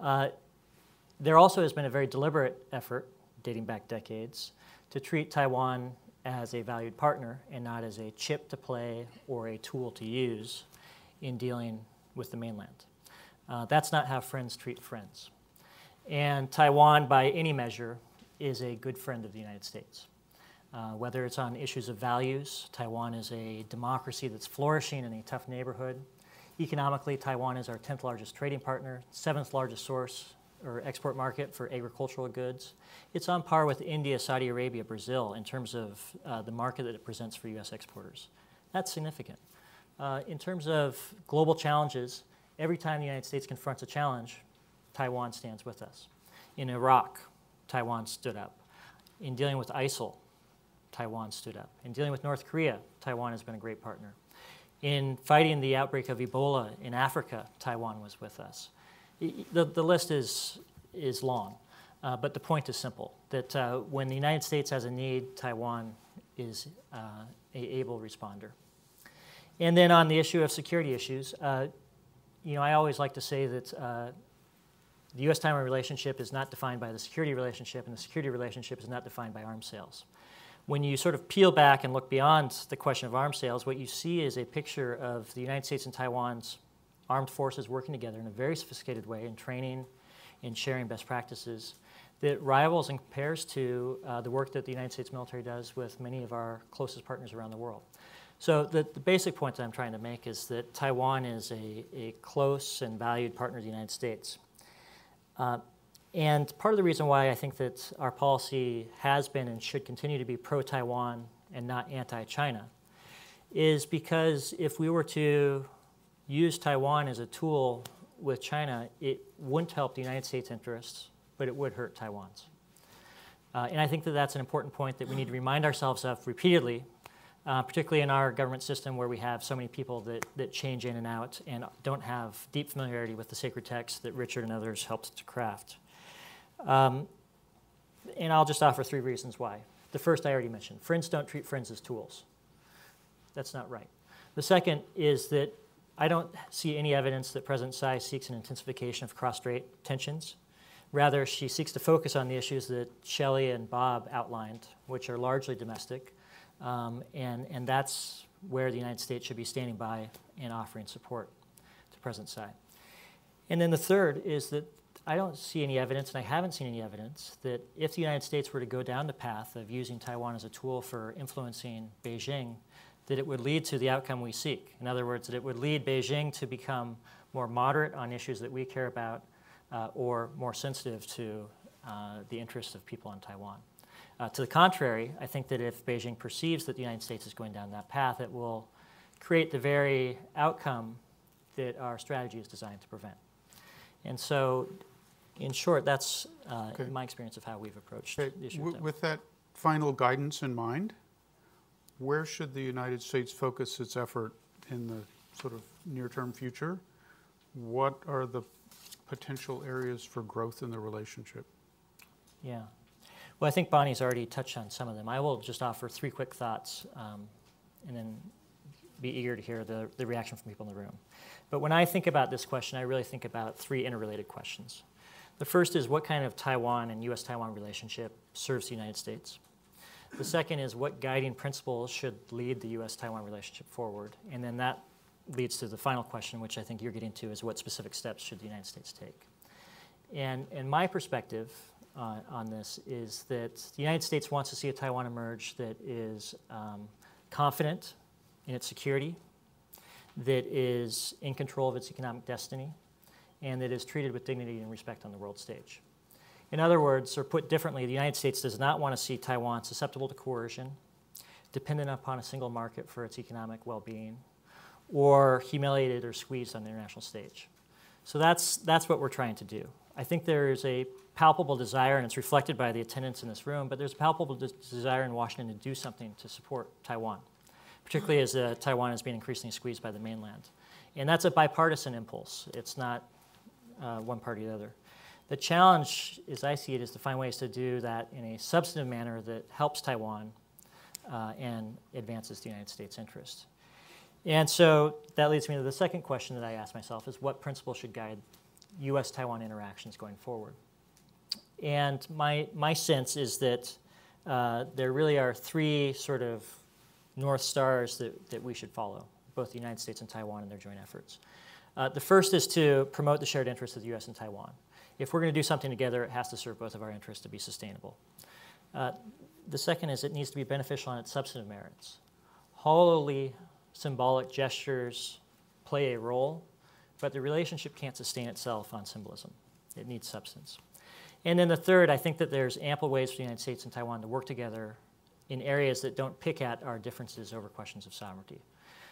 There also has been a very deliberate effort, dating back decades, to treat Taiwan as a valued partner and not as a chip to play or a tool to use in dealing with the mainland. That's not how friends treat friends. And Taiwan, by any measure, is a good friend of the United States. Whether it's on issues of values, Taiwan is a democracy that's flourishing in a tough neighborhood. Economically, Taiwan is our 10th largest trading partner, 7th largest source or export market for agricultural goods. It's on par with India, Saudi Arabia, Brazil in terms of the market that it presents for U.S. exporters. That's significant. In terms of global challenges, every time the United States confronts a challenge, Taiwan stands with us. In Iraq, Taiwan stood up. In dealing with ISIL, Taiwan stood up. In dealing with North Korea, Taiwan has been a great partner. In fighting the outbreak of Ebola in Africa, Taiwan was with us. The list is long, but the point is simple, that when the United States has a need, Taiwan is an able responder. And then on the issue of security issues, I always like to say that the U.S.-Taiwan relationship is not defined by the security relationship, and the security relationship is not defined by arms sales. When you sort of peel back and look beyond the question of arms sales, what you see is a picture of the United States and Taiwan's armed forces working together in a very sophisticated way in training, in sharing best practices that rivals and compares to the work that the United States military does with many of our closest partners around the world. So the basic point that I'm trying to make is that Taiwan is a close and valued partner of the United States. And part of the reason why I think that our policy has been and should continue to be pro-Taiwan and not anti-China is because if we were to use Taiwan as a tool with China, it wouldn't help the United States' interests, but it would hurt Taiwan's. And I think that that's an important point that we need to remind ourselves of repeatedly, particularly in our government system where we have so many people that change in and out and don't have deep familiarity with the sacred text that Richard and others helped to craft. And I'll just offer 3 reasons why. The first I already mentioned. Friends don't treat friends as tools. That's not right. The second is that I don't see any evidence that President Tsai seeks an intensification of cross-strait tensions. Rather, she seeks to focus on the issues that Shelley and Bob outlined, which are largely domestic. And that's where the United States should be standing by and offering support to President Tsai. And then the third is that I don't see any evidence, and I haven't seen any evidence, that if the United States were to go down the path of using Taiwan as a tool for influencing Beijing, that it would lead to the outcome we seek. In other words, that it would lead Beijing to become more moderate on issues that we care about or more sensitive to the interests of people in Taiwan. To the contrary, I think that if Beijing perceives that the United States is going down that path, it will create the very outcome that our strategy is designed to prevent. And so, in short, that's my experience of how we've approached the issue. With that final guidance in mind, where should the United States focus its effort in the sort of near-term future? What are the potential areas for growth in the relationship? Yeah. Well, I think Bonnie's already touched on some of them. I will just offer 3 quick thoughts and then be eager to hear the reaction from people in the room. But when I think about this question, I really think about 3 interrelated questions. The first is, what kind of Taiwan and U.S.-Taiwan relationship serves the United States? The second is, what guiding principles should lead the U.S.-Taiwan relationship forward? And then that leads to the final question, which I think you're getting to, is what specific steps should the United States take? And my perspective on this is that the United States wants to see a Taiwan emerge that is confident in its security, that is in control of its economic destiny, and that is treated with dignity and respect on the world stage. In other words, or put differently, the United States does not want to see Taiwan susceptible to coercion, dependent upon a single market for its economic well-being, or humiliated or squeezed on the international stage. So that's what we're trying to do. I think there is a palpable desire, and it's reflected by the attendance in this room, but there's a palpable desire in Washington to do something to support Taiwan, particularly as Taiwan is being increasingly squeezed by the mainland. And that's a bipartisan impulse. It's not one party or the other. The challenge, as I see it, is to find ways to do that in a substantive manner that helps Taiwan and advances the United States' interest. And so that leads me to the second question that I ask myself, is what principles should guide U.S.-Taiwan interactions going forward? And my sense is that there really are 3 sort of North Stars that we should follow, both the United States and Taiwan in their joint efforts. The first is to promote the shared interests of the U.S. and Taiwan. If we're going to do something together, it has to serve both of our interests to be sustainable. The second is it needs to be beneficial on its substantive merits. Hollowly symbolic gestures play a role, but the relationship can't sustain itself on symbolism. It needs substance. And then the third, I think that there's ample ways for the United States and Taiwan to work together in areas that don't pick at our differences over questions of sovereignty.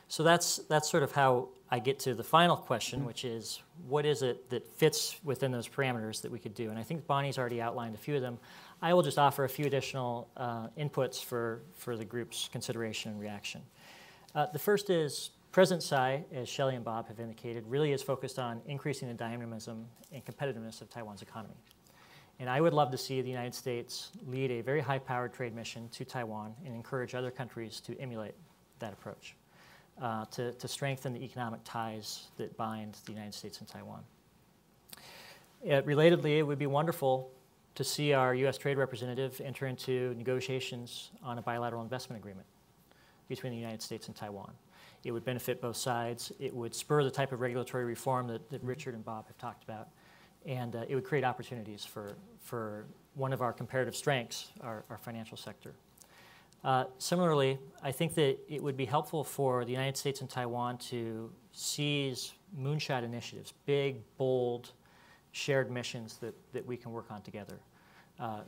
So that's sort of how I get to the final question, which is, what is it that fits within those parameters that we could do? And I think Bonnie's already outlined a few of them. I will just offer a few additional inputs for the group's consideration and reaction. The first is President Tsai, as Shelley and Bob have indicated, really is focused on increasing the dynamism and competitiveness of Taiwan's economy. And I would love to see the United States lead a very high-powered trade mission to Taiwan and encourage other countries to emulate that approach, to strengthen the economic ties that bind the United States and Taiwan. Relatedly, it would be wonderful to see our U.S. trade representative enter into negotiations on a bilateral investment agreement between the United States and Taiwan. It would benefit both sides. It would spur the type of regulatory reform that Richard and Bob have talked about. And it would create opportunities for one of our comparative strengths, our financial sector. Similarly, I think that it would be helpful for the United States and Taiwan to seize moonshot initiatives, big, bold, shared missions that we can work on together.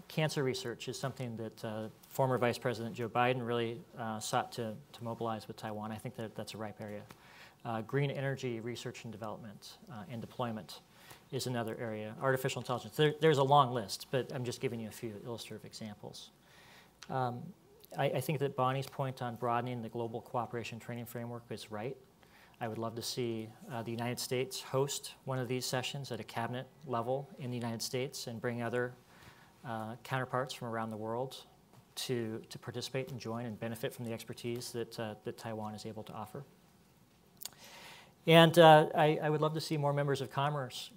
Cancer research is something that former Vice President Joe Biden really sought to mobilize with Taiwan. I think that's a ripe area. Green energy research and development and deployment is another area. Artificial intelligence. There's a long list, but I'm just giving you a few illustrative examples. I think that Bonnie's point on broadening the global cooperation training framework is right. I would love to see the United States host one of these sessions at a cabinet level in the United States and bring other counterparts from around the world to participate and join and benefit from the expertise that Taiwan is able to offer. And I would love to see more members of Congress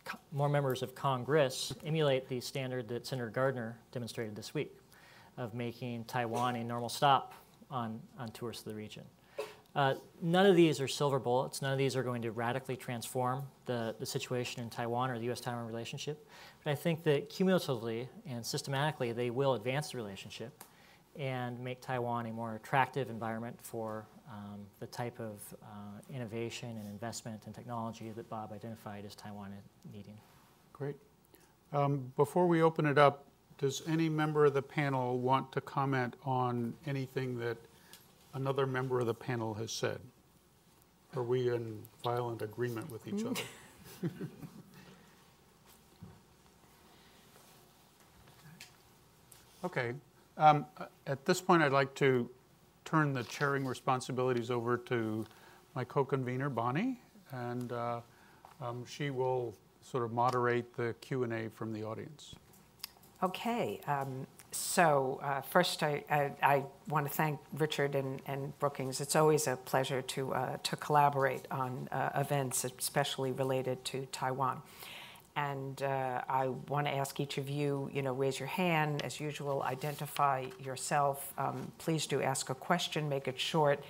emulate the standard that Senator Gardner demonstrated this week of making Taiwan a normal stop on tours to the region. None of these are silver bullets. None of these are going to radically transform the situation in Taiwan or the U.S.-Taiwan relationship. But I think that cumulatively and systematically, they will advance the relationship and make Taiwan a more attractive environment for the type of innovation and investment and technology that Bob identified as Taiwan needing. Great. Before we open it up, does any member of the panel want to comment on anything that another member of the panel has said? Are we in violent agreement with each other? Okay. At this point, I'd like to turn the chairing responsibilities over to my co-convener, Bonnie, and she will sort of moderate the Q&A from the audience. Okay. So first, I want to thank Richard and Brookings. It's always a pleasure to collaborate on events, especially related to Taiwan. And I want to ask each of you, raise your hand. As usual, identify yourself. Please do ask a question. Make it short.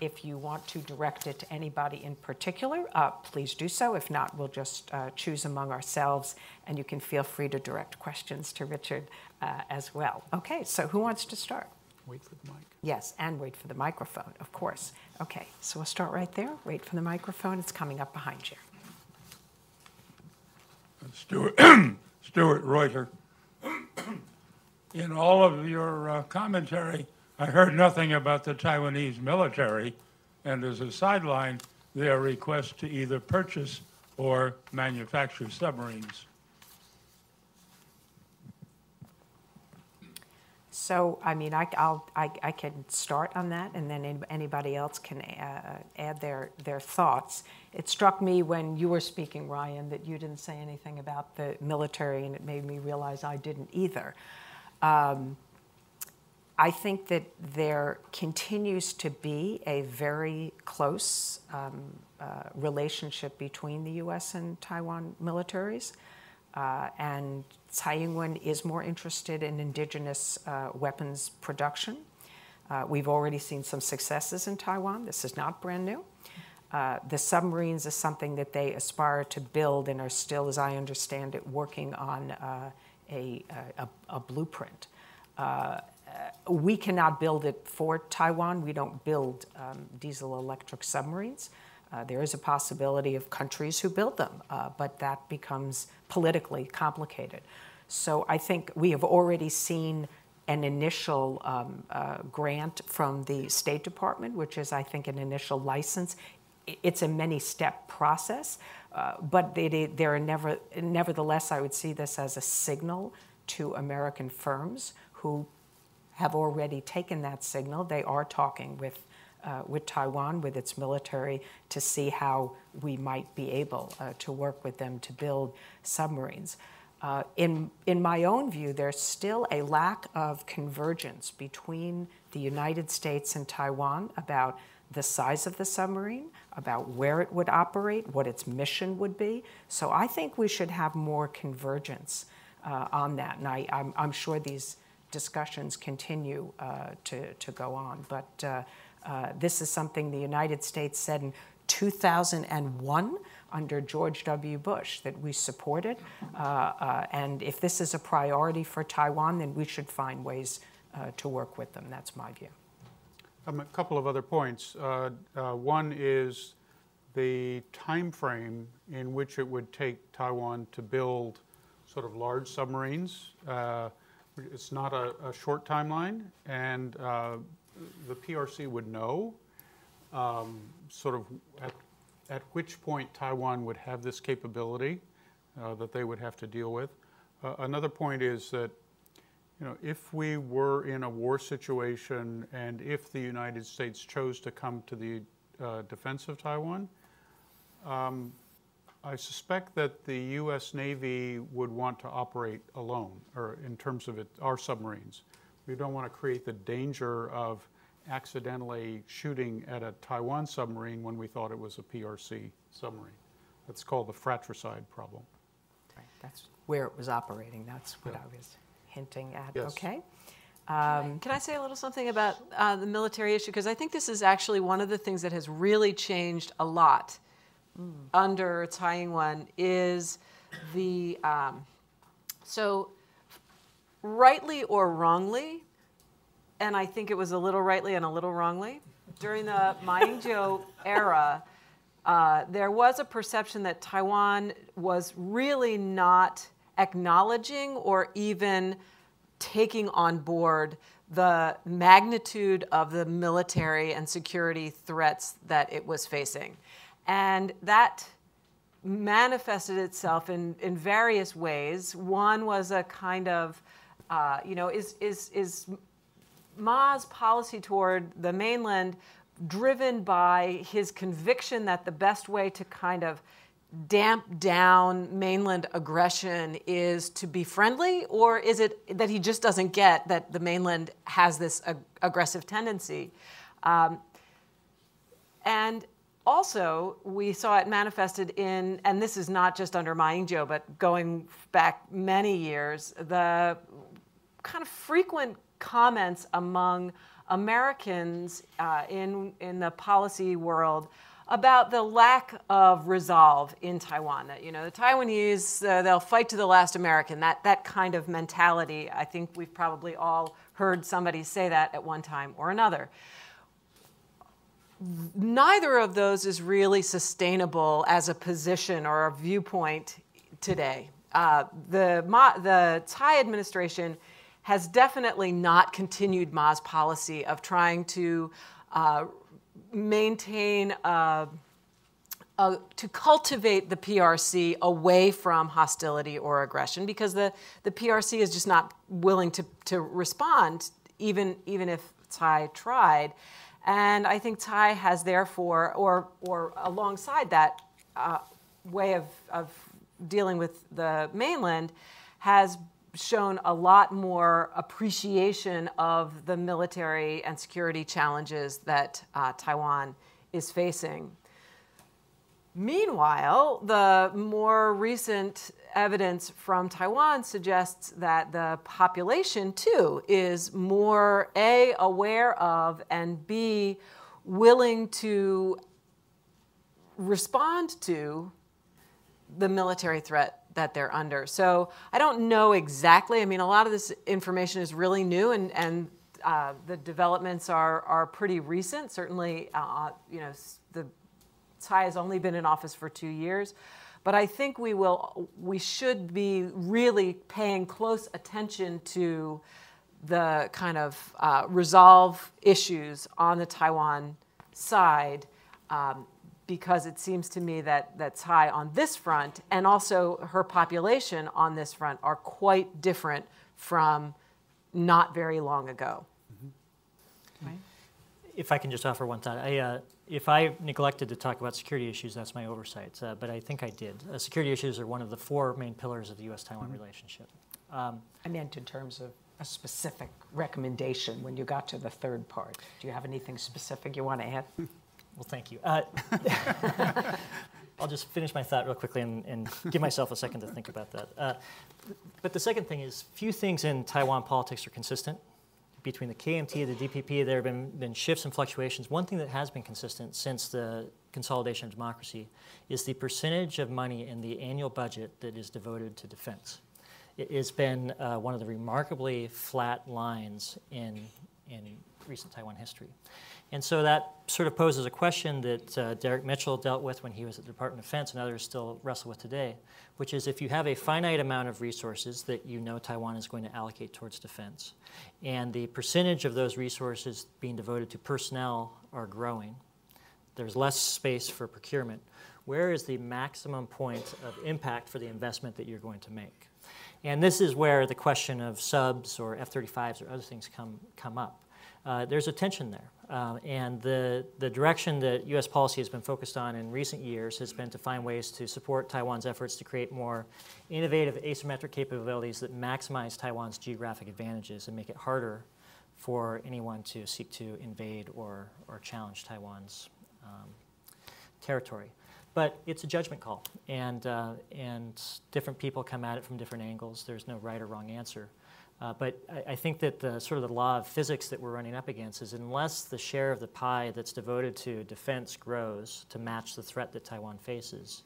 If you want to direct it to anybody in particular, please do so. If not, we'll just choose among ourselves, and you can feel free to direct questions to Richard as well. Okay, so who wants to start? Wait for the mic. Yes, and wait for the microphone, of course. Okay, so we'll start right there. Wait for the microphone. It's coming up behind you. Stuart Reuter. In all of your commentary, I heard nothing about the Taiwanese military, and as a sideline, their request to either purchase or manufacture submarines. So, I mean, I can start on that, and then anybody else can add their thoughts. It struck me when you were speaking, Ryan, that you didn't say anything about the military, and it made me realize I didn't either. I think that there continues to be a very close relationship between the U.S. and Taiwan militaries. And Tsai Ing-wen is more interested in indigenous weapons production. We've already seen some successes in Taiwan. This is not brand new. The submarines is something that they aspire to build and are still, as I understand it, working on a blueprint. We cannot build it for Taiwan. We don't build diesel-electric submarines. There is a possibility of countries who build them, but that becomes politically complicated. So I think we have already seen an initial grant from the State Department, which is, I think, an initial license. It's a many-step process, but nevertheless, I would see this as a signal to American firms who have already taken that signal. They are talking with Taiwan, with its military, to see how we might be able to work with them to build submarines. In my own view, there's still a lack of convergence between the United States and Taiwan about the size of the submarine, about where it would operate, what its mission would be. So I think we should have more convergence on that. And I'm sure these discussions continue to go on. But this is something the United States said in 2001 under George W. Bush that we supported. And if this is a priority for Taiwan, then we should find ways to work with them. That's my view. A couple of other points. One is the time frame in which it would take Taiwan to build sort of large submarines. It's not a short timeline, and the PRC would know sort of at which point Taiwan would have this capability that they would have to deal with. Another point is that, if we were in a war situation and if the United States chose to come to the defense of Taiwan, I suspect that the U.S. Navy would want to operate alone, or in terms of our submarines. We don't want to create the danger of accidentally shooting at a Taiwan submarine when we thought it was a PRC submarine. That's called the fratricide problem. Right. That's where it was operating. That's what I was hinting at. Yes. Okay. Can I say a little something about the military issue? Because I think this is actually one of the things that has really changed a lot under Tsai Ing-wen is the, so rightly or wrongly, and I think it was a little rightly and a little wrongly, during the Ma Ying-jeou era, there was a perception that Taiwan was really not acknowledging or even taking on board the magnitude of the military and security threats that it was facing. And that manifested itself in various ways. One was a kind of, is Ma's policy toward the mainland driven by his conviction that the best way to kind of damp down mainland aggression is to be friendly, or is it that he just doesn't get that the mainland has this aggressive tendency? And also, we saw it manifested in, and this is not just under Ma Ying-jeou, but going back many years, the kind of frequent comments among Americans in the policy world about the lack of resolve in Taiwan. That, you know, the Taiwanese, they'll fight to the last American, that kind of mentality. I think we've probably all heard somebody say that at one time or another. Neither of those is really sustainable as a position or a viewpoint today. The Tsai administration has definitely not continued Ma's policy of trying to maintain, to cultivate the PRC away from hostility or aggression, because the PRC is just not willing to respond, even if Tsai tried. And I think Tsai has therefore, or alongside that way of dealing with the mainland, has shown a lot more appreciation of the military and security challenges that Taiwan is facing. Meanwhile, the more recent evidence from Taiwan suggests that the population, too, is more, A, aware of, and B, willing to respond to the military threat that they're under. So I don't know exactly. I mean, a lot of this information is really new, and the developments are pretty recent. Certainly, you know, the Tsai has only been in office for 2 years, but I think we should be really paying close attention to the kind of resolve issues on the Taiwan side, because it seems to me that Tsai on this front and also her population on this front are quite different from not very long ago. Mm-hmm. Right? If I can just offer one thought. If I neglected to talk about security issues, that's my oversight, but I think I did. Security issues are one of the 4 main pillars of the U.S.-Taiwan relationship. I meant in terms of a specific recommendation when you got to the third part. Do you have anything specific you want to add? Well, thank you. I'll just finish my thought real quickly and give myself a second to think about that. But the second thing is, few things in Taiwan politics are consistent. Between the KMT and the DPP, there have been shifts and fluctuations. One thing that has been consistent since the consolidation of democracy is the percentage of money in the annual budget that is devoted to defense. It has been one of the remarkably flat lines in recent Taiwan history. And so that sort of poses a question that Derek Mitchell dealt with when he was at the Department of Defense, and others still wrestle with today, which is if you have a finite amount of resources that you know Taiwan is going to allocate towards defense, and the percentage of those resources being devoted to personnel are growing, there's less space for procurement, where is the maximum point of impact for the investment that you're going to make? And this is where the question of subs or F-35s or other things come up. There's a tension there. And the direction that U.S. policy has been focused on in recent years has been to find ways to support Taiwan's efforts to create more innovative asymmetric capabilities that maximize Taiwan's geographic advantages and make it harder for anyone to seek to invade or challenge Taiwan's territory. But it's a judgment call, and different people come at it from different angles. There's no right or wrong answer. But I think that the sort of the law of physics that we're running up against is unless the share of the pie that's devoted to defense grows to match the threat that Taiwan faces,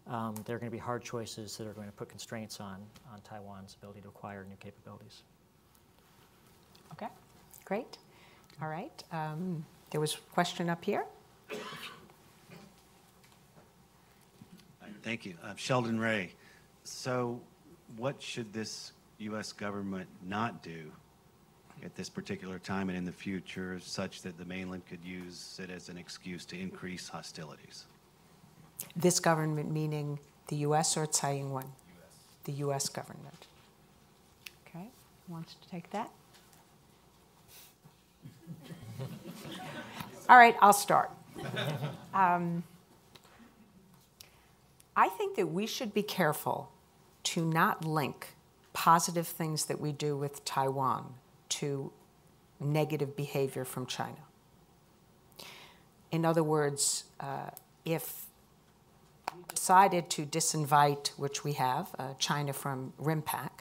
there are going to be hard choices that are going to put constraints on Taiwan's ability to acquire new capabilities. Okay, great. All right. There was a question up here. Thank you. Sheldon Ray. So what should this U.S. government not do at this particular time and in the future such that the mainland could use it as an excuse to increase hostilities? This government meaning the U.S. or Tsai Ing-wen? The U.S. government. Okay, who wants to take that? All right, I'll start. I think that we should be careful to not link positive things that we do with Taiwan to negative behavior from China. In other words, if we decided to disinvite, which we have, China from RIMPAC,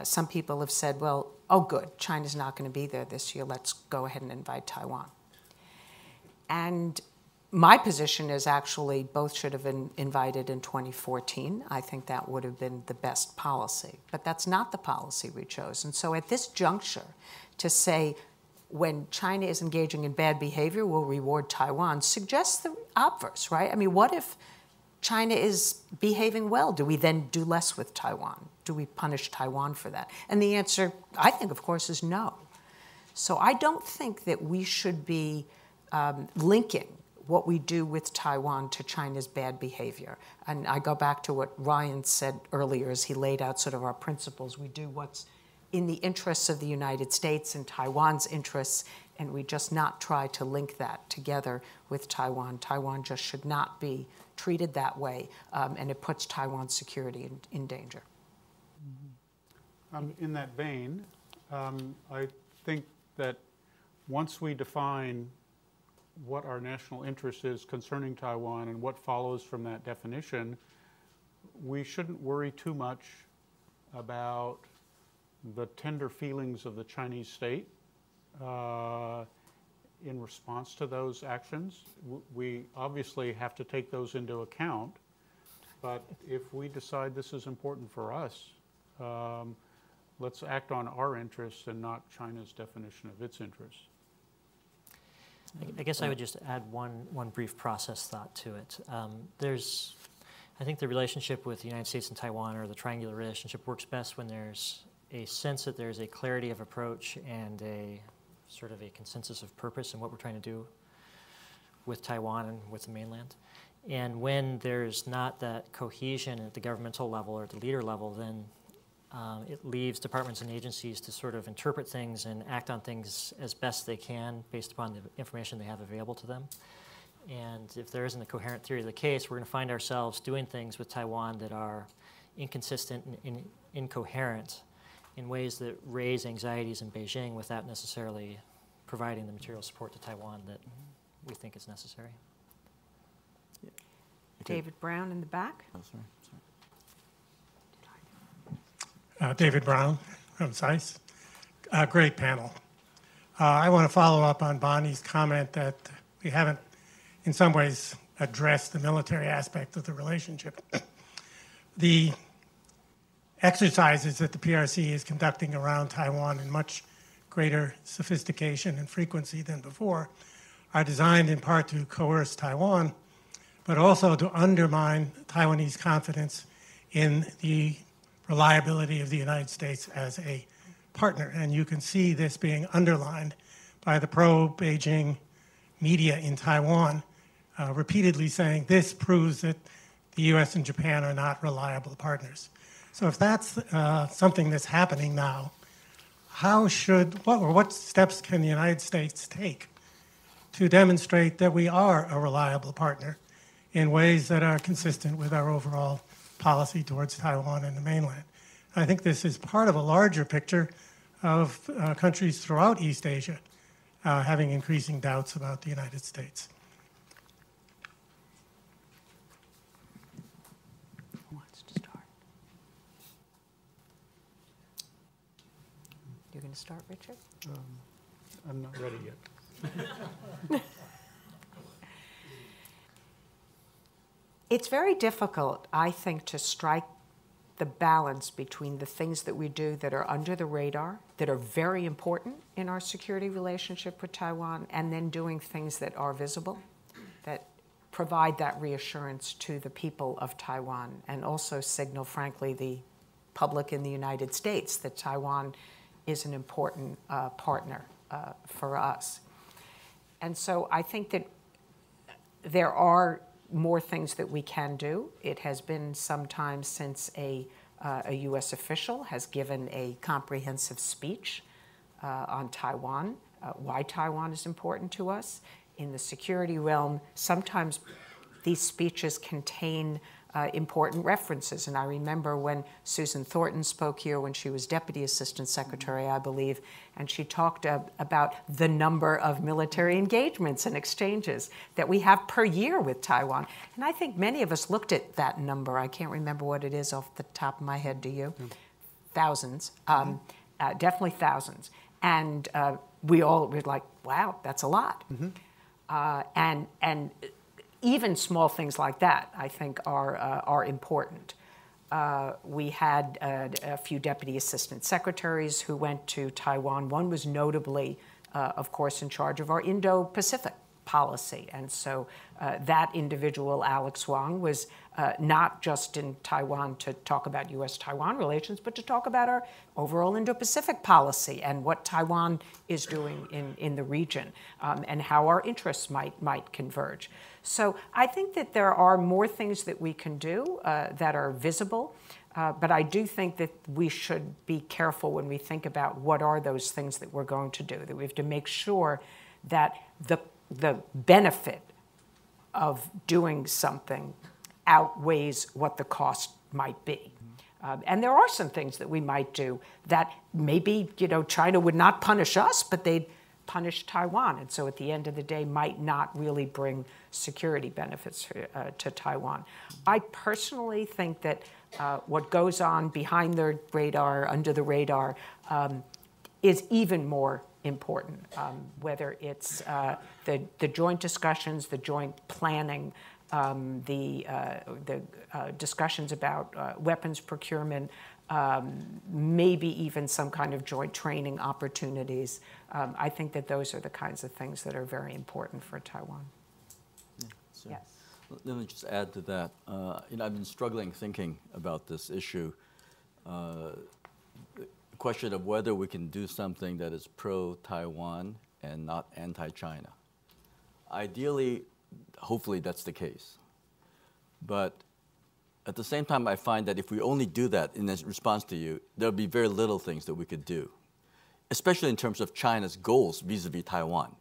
some people have said, well, oh good, China's not going to be there this year, let's go ahead and invite Taiwan. And my position is actually both should have been invited in 2014. I think that would have been the best policy. But that's not the policy we chose. And so at this juncture, to say when China is engaging in bad behavior, we'll reward Taiwan, suggests the obverse, right? I mean, what if China is behaving well? Do we then do less with Taiwan? Do we punish Taiwan for that? And the answer, I think, of course, is no. So I don't think that we should be linking what we do with Taiwan to China's bad behavior. And I go back to what Ryan said earlier as he laid out sort of our principles. We do what's in the interests of the United States and Taiwan's interests, and we just not try to link that together with Taiwan. Taiwan just should not be treated that way, and it puts Taiwan's security in danger. In that vein, I think that once we define what our national interest is concerning Taiwan and what follows from that definition, we shouldn't worry too much about the tender feelings of the Chinese state in response to those actions. We obviously have to take those into account, but if we decide this is important for us, let's act on our interests and not China's definition of its interests. I guess I would just add one brief process thought to it. I think the relationship with the United States and Taiwan, or the triangular relationship, works best when there's a sense that there's a clarity of approach and a sort of a consensus of purpose in what we're trying to do with Taiwan and with the mainland. And when there's not that cohesion at the governmental level or at the leader level, then it leaves departments and agencies to sort of interpret things and act on things as best they can based upon the information they have available to them. And if there isn't a coherent theory of the case, we're going to find ourselves doing things with Taiwan that are inconsistent and incoherent in ways that raise anxieties in Beijing without necessarily providing the material support to Taiwan that we think is necessary. Yeah. David Brown in the back. Oh, sorry. David Brown from Tsai. Great panel. I want to follow up on Bonnie's comment that we haven't, in some ways, addressed the military aspect of the relationship. The exercises that the PRC is conducting around Taiwan in much greater sophistication and frequency than before are designed in part to coerce Taiwan, but also to undermine Taiwanese confidence in the reliability of the United States as a partner. And you can see this being underlined by the pro-Beijing media in Taiwan, repeatedly saying this proves that the US and Japan are not reliable partners. So if that's something that's happening now, what steps can the United States take to demonstrate that we are a reliable partner in ways that are consistent with our overall policy towards Taiwan and the mainland? I think this is part of a larger picture of countries throughout East Asia having increasing doubts about the United States. Who wants to start? You're going to start, Richard? I'm not ready yet. It's very difficult, I think, to strike the balance between the things that we do that are under the radar, that are very important in our security relationship with Taiwan, and then doing things that are visible, that provide that reassurance to the people of Taiwan, and also signal, frankly, the public in the United States that Taiwan is an important partner for us. And so I think that there are more things that we can do. It has been some time since a U.S. official has given a comprehensive speech on Taiwan, why Taiwan is important to us. In the security realm, sometimes these speeches contain important references. And I remember when Susan Thornton spoke here when she was Deputy Assistant Secretary, I believe, and she talked about the number of military engagements and exchanges that we have per year with Taiwan. And I think many of us looked at that number. I can't remember what it is off the top of my head, do you? Thousands, definitely thousands. And we all were like, wow, that's a lot. And even small things like that, I think, are important. We had a few deputy assistant secretaries who went to Taiwan. One was notably, of course, in charge of our Indo-Pacific policy. And so that individual, Alex Wang, was not just in Taiwan to talk about U.S.-Taiwan relations, but to talk about our overall Indo-Pacific policy and what Taiwan is doing in the region, and how our interests might converge. So I think that there are more things that we can do that are visible, but I do think that we should be careful when we think about what are those things that we're going to do, that we have to make sure that the benefit of doing something outweighs what the cost might be. And there are some things that we might do that maybe, China would not punish us, but they'd punish Taiwan. And so at the end of the day, might not really bring security benefits to Taiwan. I personally think that what goes on behind the radar, under the radar, is even more important, whether it's the joint discussions, the joint planning, the discussions about weapons procurement, maybe even some kind of joint training opportunities. I think that those are the kinds of things that are very important for Taiwan. Yeah, so Yes. Let me just add to that. I've been struggling thinking about this issue. The question of whether we can do something that is pro-Taiwan and not anti-China. Ideally, hopefully that's the case. But at the same time, I find that if we only do that in response to you, there'll be very little things that we could do, especially in terms of China's goals vis-a-vis Taiwan,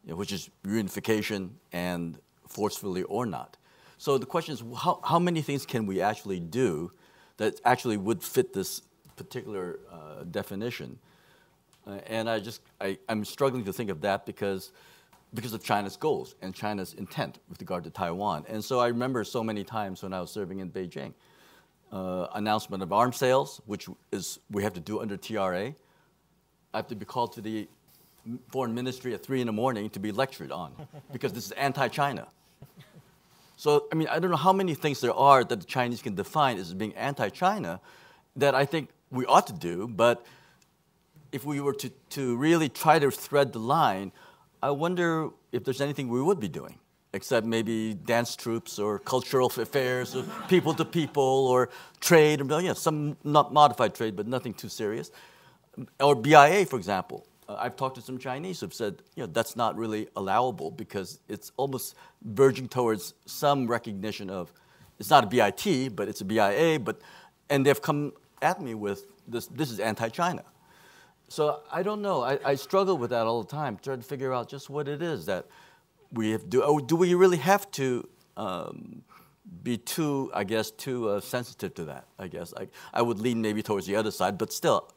which is reunification and forcefully or not. So the question is, how many things can we actually do that actually would fit this particular definition? And I'm struggling to think of that because of China's goals and China's intent with regard to Taiwan. And so I remember so many times when I was serving in Beijing, announcement of arms sales, which is we have to do under TRA. I have to be called to the foreign ministry at 3 in the morning to be lectured on because this is anti-China. So, I mean, I don't know how many things there are that the Chinese can define as being anti-China that I think we ought to do, but if we were to really try to thread the line, I wonder if there's anything we would be doing, except maybe dance troupes or cultural affairs, or people to people, or trade, or some not modified trade, but nothing too serious. Or BIA, for example. I've talked to some Chinese who've said, that's not really allowable because it's almost verging towards some recognition of, it's not a BIT, but it's a BIA, and they've come at me with this is anti-China. So I don't know. I struggle with that all the time, trying to figure out just what it is that we have to do. Or do we really have to be too sensitive to that, I guess. I would lean maybe towards the other side, but still,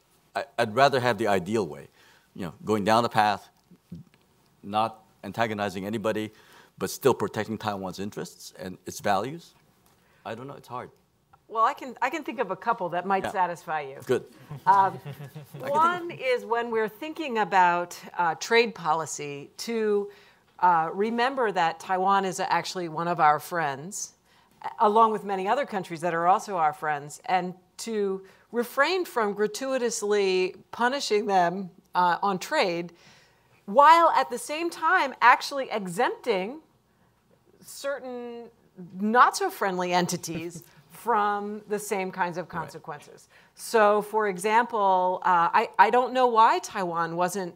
I'd rather have the ideal way. Going down the path, not antagonizing anybody, but still protecting Taiwan's interests and its values. I don't know. It's hard. Well, I can think of a couple that might satisfy you. Good. One is when we're thinking about trade policy to remember that Taiwan is actually one of our friends, along with many other countries that are also our friends, and to refrain from gratuitously punishing them on trade, while at the same time actually exempting certain not-so-friendly entities from the same kinds of consequences. Right. So, for example, I don't know why Taiwan wasn't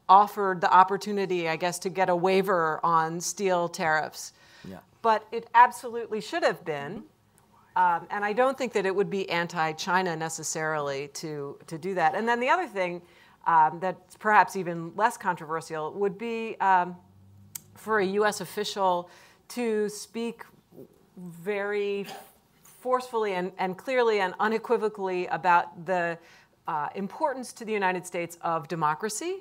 offered the opportunity, I guess, to get a waiver on steel tariffs. Yeah. But it absolutely should have been. And I don't think that it would be anti-China necessarily to do that. And then the other thing, that's perhaps even less controversial would be for a U.S. official to speak very forcefully and clearly and unequivocally about the importance to the United States of democracy.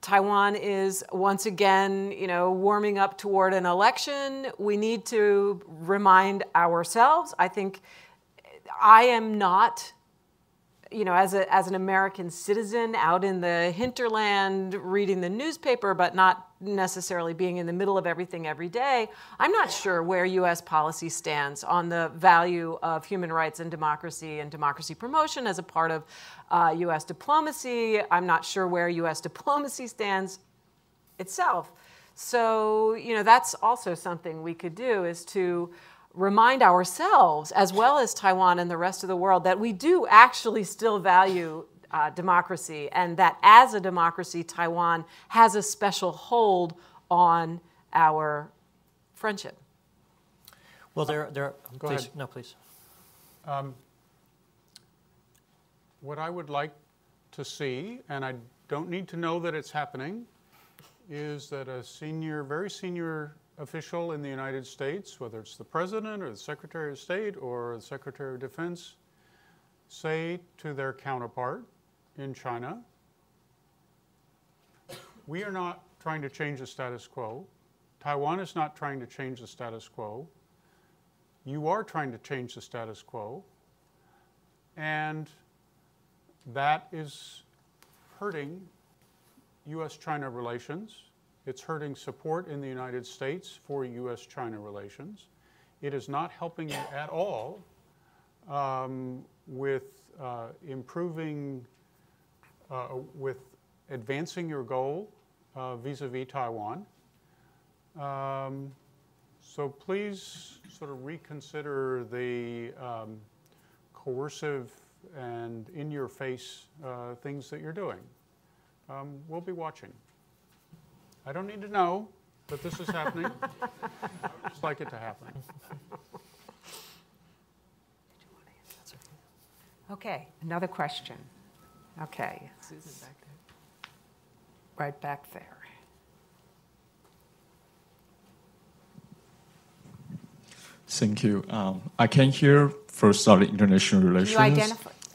Taiwan is once again, warming up toward an election. We need to remind ourselves. I think I am not, as an American citizen out in the hinterland reading the newspaper, but not necessarily being in the middle of everything every day, I'm not sure where U.S. policy stands on the value of human rights and democracy promotion as a part of U.S. diplomacy. I'm not sure where U.S. diplomacy stands itself. So, that's also something we could do, is to remind ourselves, as well as Taiwan and the rest of the world, that we do actually still value democracy, and that as a democracy, Taiwan has a special hold on our friendship. Well, there. Go Please, ahead. no, please. What I would like to see, and I don't need to know that it's happening, is that a very senior official in the United States, whether it's the President or the Secretary of State or the Secretary of Defense, say to their counterpart in China, we are not trying to change the status quo. Taiwan is not trying to change the status quo. You are trying to change the status quo. And that is hurting U.S.-China relations. It's hurting support in the United States for U.S.-China relations. It is not helping you at all with improving, with advancing your goal vis-a-vis Taiwan. So please sort of reconsider the coercive and in-your-face things that you're doing. We'll be watching. I don't need to know that this is happening. I would just like it to happen. Okay, another question. Okay. Susan back there. Right back there. Thank you. I came here for study international relations. Can you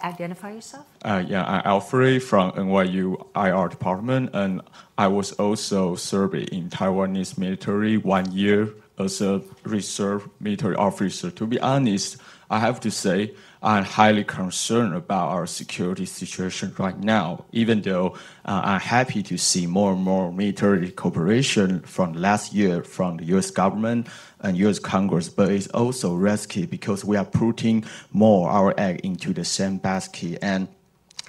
identify yourself? Yeah, I'm Alfred from NYU IR department, and I was also serving in Taiwanese military 1 year as a reserve military officer. To be honest, I have to say I'm highly concerned about our security situation right now, even though I'm happy to see more and more military cooperation from last year from the U.S. government and U.S. Congress, but it's also risky because we are putting more our egg into the same basket, and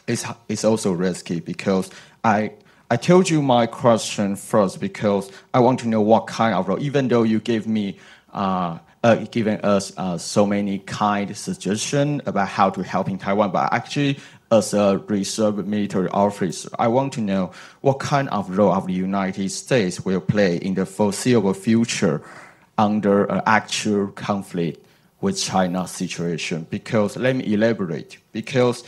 it's also risky because I told you my question first because I want to know what kind of role, even though you gave me giving us so many kind suggestions about how to help in Taiwan, but actually as a reserve military officer, I want to know what kind of role of the United States will play in the foreseeable future under an actual conflict with China situation. Because let me elaborate. Because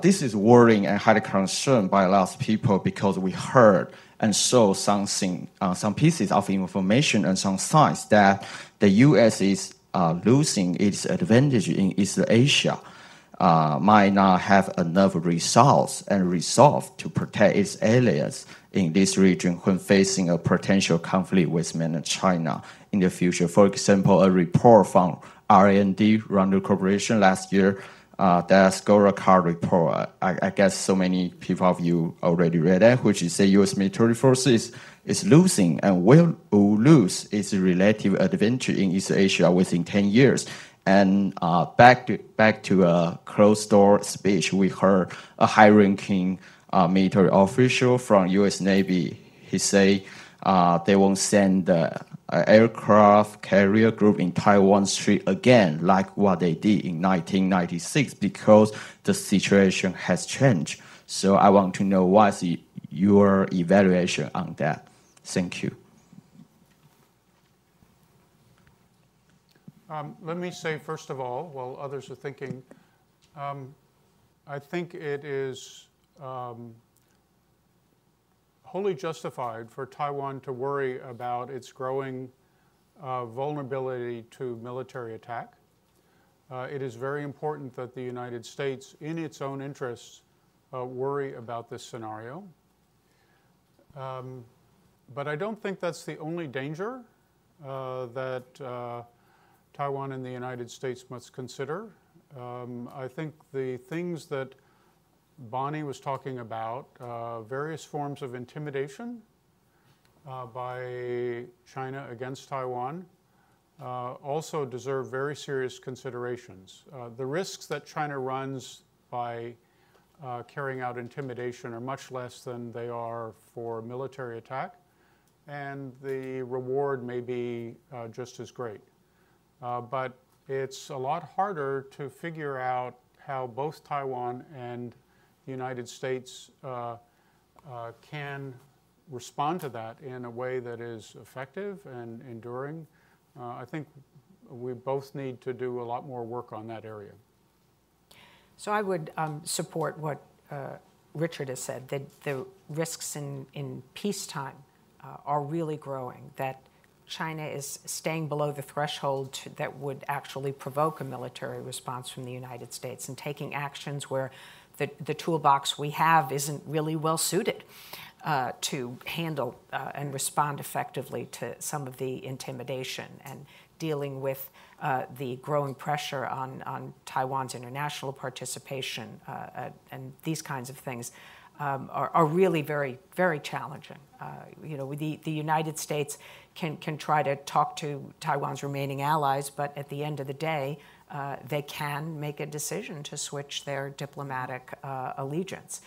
this is worrying and highly concerned by a lot of people because we heard and saw something, some pieces of information and some signs that the U.S. is losing its advantage in East Asia, might not have enough resource and resolve to protect its allies in this region when facing a potential conflict with mainland China in the future. For example, a report from R&D Roundel Corporation last year, that scorecard report, I guess so many people of you already read that, which is the U.S. military forces is losing and will lose its relative advantage in East Asia within 10 years. And back to a closed-door speech, we heard a high-ranking military official from U.S. Navy. He said they won't send the aircraft carrier group in Taiwan Strait again, like what they did in 1996, because the situation has changed. So I want to know what's your evaluation on that. Thank you. Let me say, first of all, while others are thinking, I think it is wholly justified for Taiwan to worry about its growing vulnerability to military attack. It is very important that the United States, in its own interests, worry about this scenario. But I don't think that's the only danger that Taiwan and the United States must consider. I think the things that Bonnie was talking about, various forms of intimidation by China against Taiwan, also deserve very serious considerations. The risks that China runs by carrying out intimidation are much less than they are for military attack, and the reward may be just as great. But it's a lot harder to figure out how both Taiwan and the United States can respond to that in a way that is effective and enduring. I think we both need to do a lot more work on that area. So I would support what Richard has said, that the risks in peacetime are really growing, that China is staying below the threshold that would actually provoke a military response from the United States and taking actions where the toolbox we have isn't really well suited to handle and respond effectively to some of the intimidation, and dealing with the growing pressure on Taiwan's international participation and these kinds of things are really very, very challenging. You know, the United States can try to talk to Taiwan's remaining allies, but at the end of the day, they can make a decision to switch their diplomatic allegiance.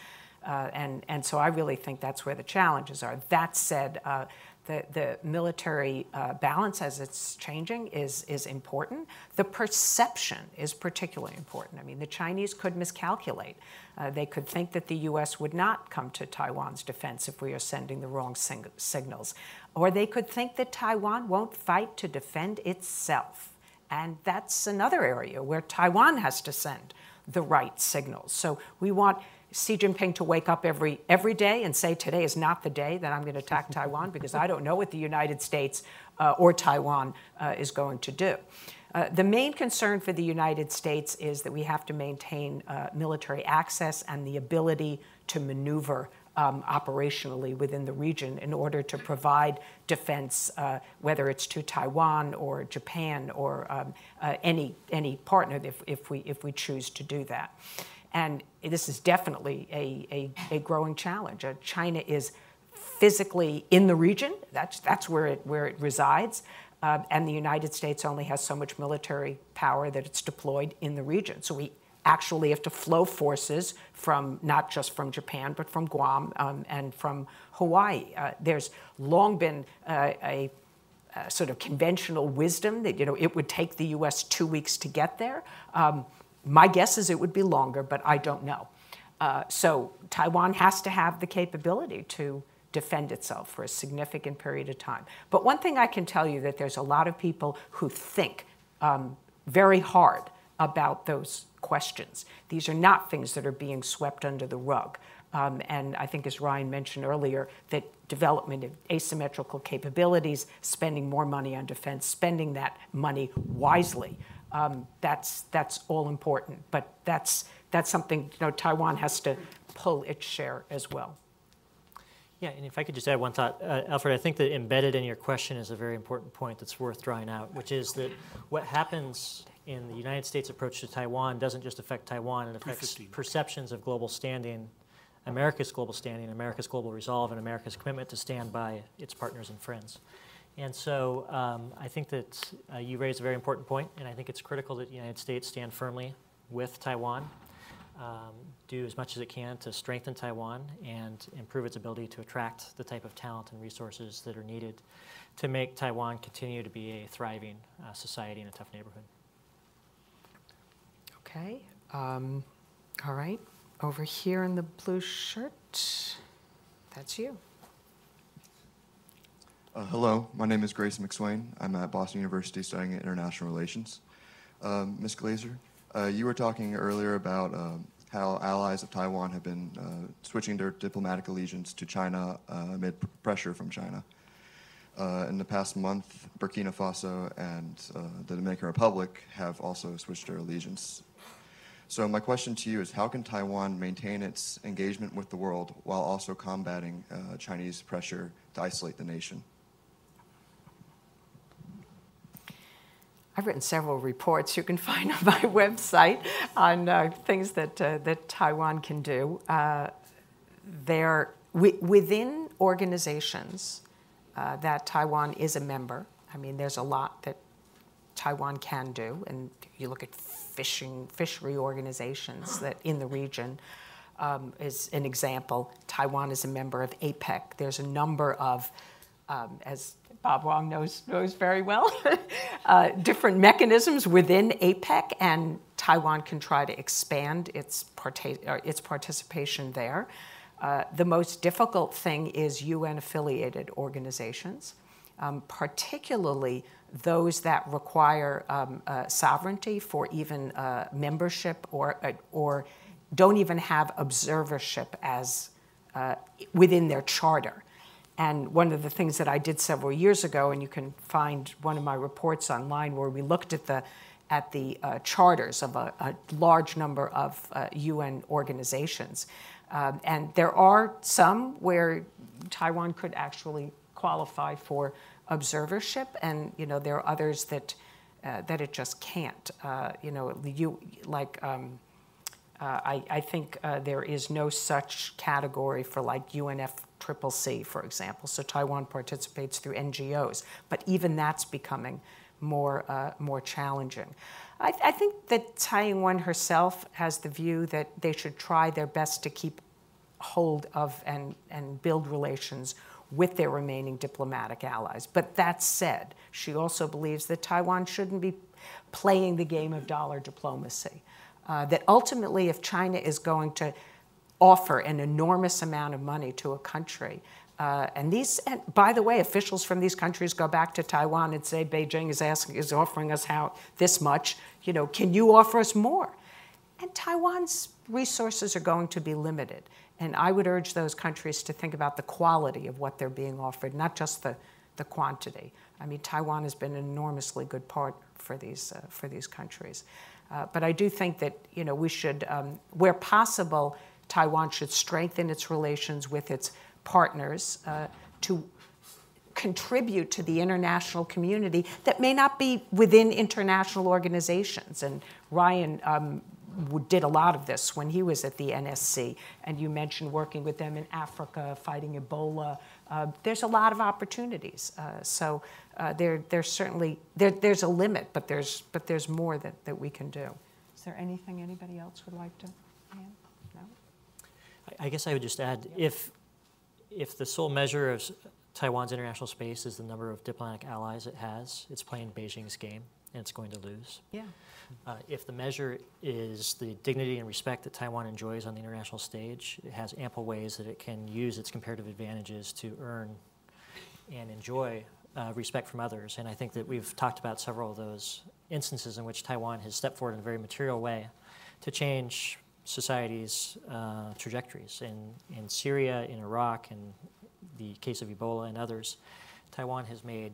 And so I really think that's where the challenges are. That said, the military balance as it's changing is important. The perception is particularly important. I mean, the Chinese could miscalculate. They could think that the U.S. would not come to Taiwan's defense if we are sending the wrong signals. Or they could think that Taiwan won't fight to defend itself. And that's another area where Taiwan has to send the right signals. So we want Xi Jinping to wake up every day and say, today is not the day that I'm going to attack Taiwan, because I don't know what the United States or Taiwan is going to do. The main concern for the United States is that we have to maintain military access and the ability to maneuver operationally within the region in order to provide defense, whether it's to Taiwan or Japan or any partner if we choose to do that. And this is definitely a growing challenge. China is physically in the region. That's where it resides. And the United States only has so much military power that it's deployed in the region. So we actually have to flow forces from, not just from Japan, but from Guam and from Hawaii. There's long been a sort of conventional wisdom that, you know, it would take the U.S. 2 weeks to get there. My guess is it would be longer, but I don't know. So Taiwan has to have the capability to defend itself for a significant period of time. But one thing I can tell you, that there's a lot of people who think very hard about those questions. These are not things that are being swept under the rug. And I think, as Ryan mentioned earlier, that development of asymmetrical capabilities, spending more money on defense, spending that money wisely, that's all important. But that's something, you know, Taiwan has to pull its share as well. Yeah, and if I could just add one thought, Alfred, I think that embedded in your question is a very important point that's worth drawing out, which is that what happens in the United States' approach to Taiwan doesn't just affect Taiwan, it affects perceptions of global standing, America's global standing, America's global resolve, and America's commitment to stand by its partners and friends. And so I think that you raised a very important point, and I think it's critical that the United States stand firmly with Taiwan, do as much as it can to strengthen Taiwan and improve its ability to attract the type of talent and resources that are needed to make Taiwan continue to be a thriving society in a tough neighborhood. Okay. All right. Over here in the blue shirt, that's you. Hello, my name is Grace McSwain. I'm at Boston University studying international relations. Ms. Glazer, you were talking earlier about how allies of Taiwan have been switching their diplomatic allegiance to China amid pressure from China. In the past month, Burkina Faso and the Dominican Republic have also switched their allegiance. So my question to you is, how can Taiwan maintain its engagement with the world while also combating Chinese pressure to isolate the nation? I've written several reports you can find on my website on things that, that Taiwan can do. Within organizations that Taiwan is a member, I mean, there's a lot that Taiwan can do, and you look at fishery organizations that in the region is an example. Taiwan is a member of APEC. There's a number of, as Bob Wong knows very well, different mechanisms within APEC, and Taiwan can try to expand its participation there. The most difficult thing is UN-affiliated organizations, particularly those that require sovereignty for even membership or don't even have observership as within their charter. And one of the things that I did several years ago, and you can find one of my reports online, where we looked at the charters of a large number of UN organizations. And there are some where Taiwan could actually qualify for observership, and there are others that it just can't. I think there is no such category for like UNFCCC, for example. So Taiwan participates through NGOs, but even that's becoming more challenging. I think that Tsai Ing-wen herself has the view that they should try their best to keep hold of and build relations with their remaining diplomatic allies. But that said, she also believes that Taiwan shouldn't be playing the game of dollar diplomacy. That ultimately, if China is going to offer an enormous amount of money to a country, and by the way, officials from these countries go back to Taiwan and say, Beijing is offering us this much, can you offer us more? And Taiwan's resources are going to be limited. And I would urge those countries to think about the quality of what they're being offered, not just the quantity. I mean, Taiwan has been an enormously good partner for these countries. But I do think that we should, where possible, Taiwan should strengthen its relations with its partners to contribute to the international community that may not be within international organizations. And Ryan did a lot of this when he was at the NSC, and you mentioned working with them in Africa, fighting Ebola. There's a lot of opportunities. There's certainly there's a limit, but there's more that we can do. Is there anything anybody else would like to add? No? I guess I would just add, if the sole measure of Taiwan's international space is the number of diplomatic allies it has, it's playing Beijing's game, and it's going to lose. Yeah. If the measure is the dignity and respect that Taiwan enjoys on the international stage, it has ample ways that it can use its comparative advantages to earn and enjoy respect from others. And I think that we've talked about several of those instances in which Taiwan has stepped forward in a very material way to change society's trajectories. In Syria, in Iraq, in the case of Ebola and others, Taiwan has made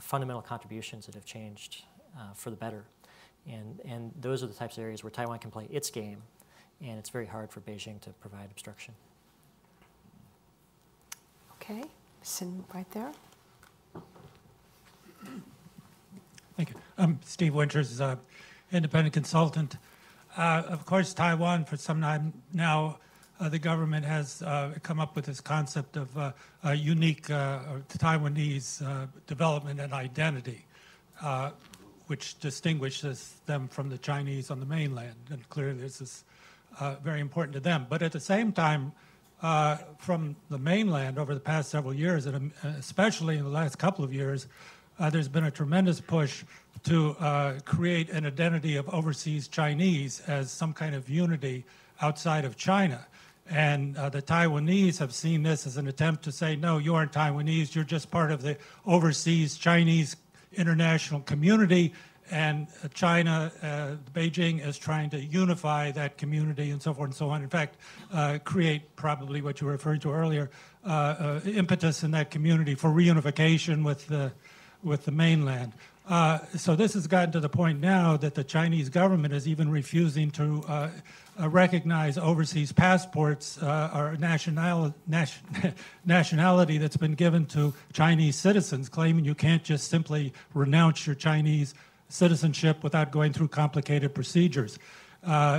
fundamental contributions that have changed for the better. And those are the types of areas where Taiwan can play its game, and it's very hard for Beijing to provide obstruction. Okay, sitting right there. Thank you. I'm Steve Winters, independent consultant. Of course, Taiwan, for some time now, the government has come up with this concept of a unique Taiwanese development and identity, which distinguishes them from the Chinese on the mainland. And clearly this is very important to them. But at the same time, from the mainland over the past several years, and especially in the last couple of years, there's been a tremendous push to create an identity of overseas Chinese as some kind of unity outside of China. And the Taiwanese have seen this as an attempt to say, no, you aren't Taiwanese, you're just part of the overseas Chinese international community, and China, Beijing is trying to unify that community and so forth and so on. In fact, create probably what you were referring to earlier, impetus in that community for reunification with the mainland. So this has gotten to the point now that the Chinese government is even refusing to recognize overseas passports or nationality that's been given to Chinese citizens, claiming you can't just simply renounce your Chinese citizenship without going through complicated procedures.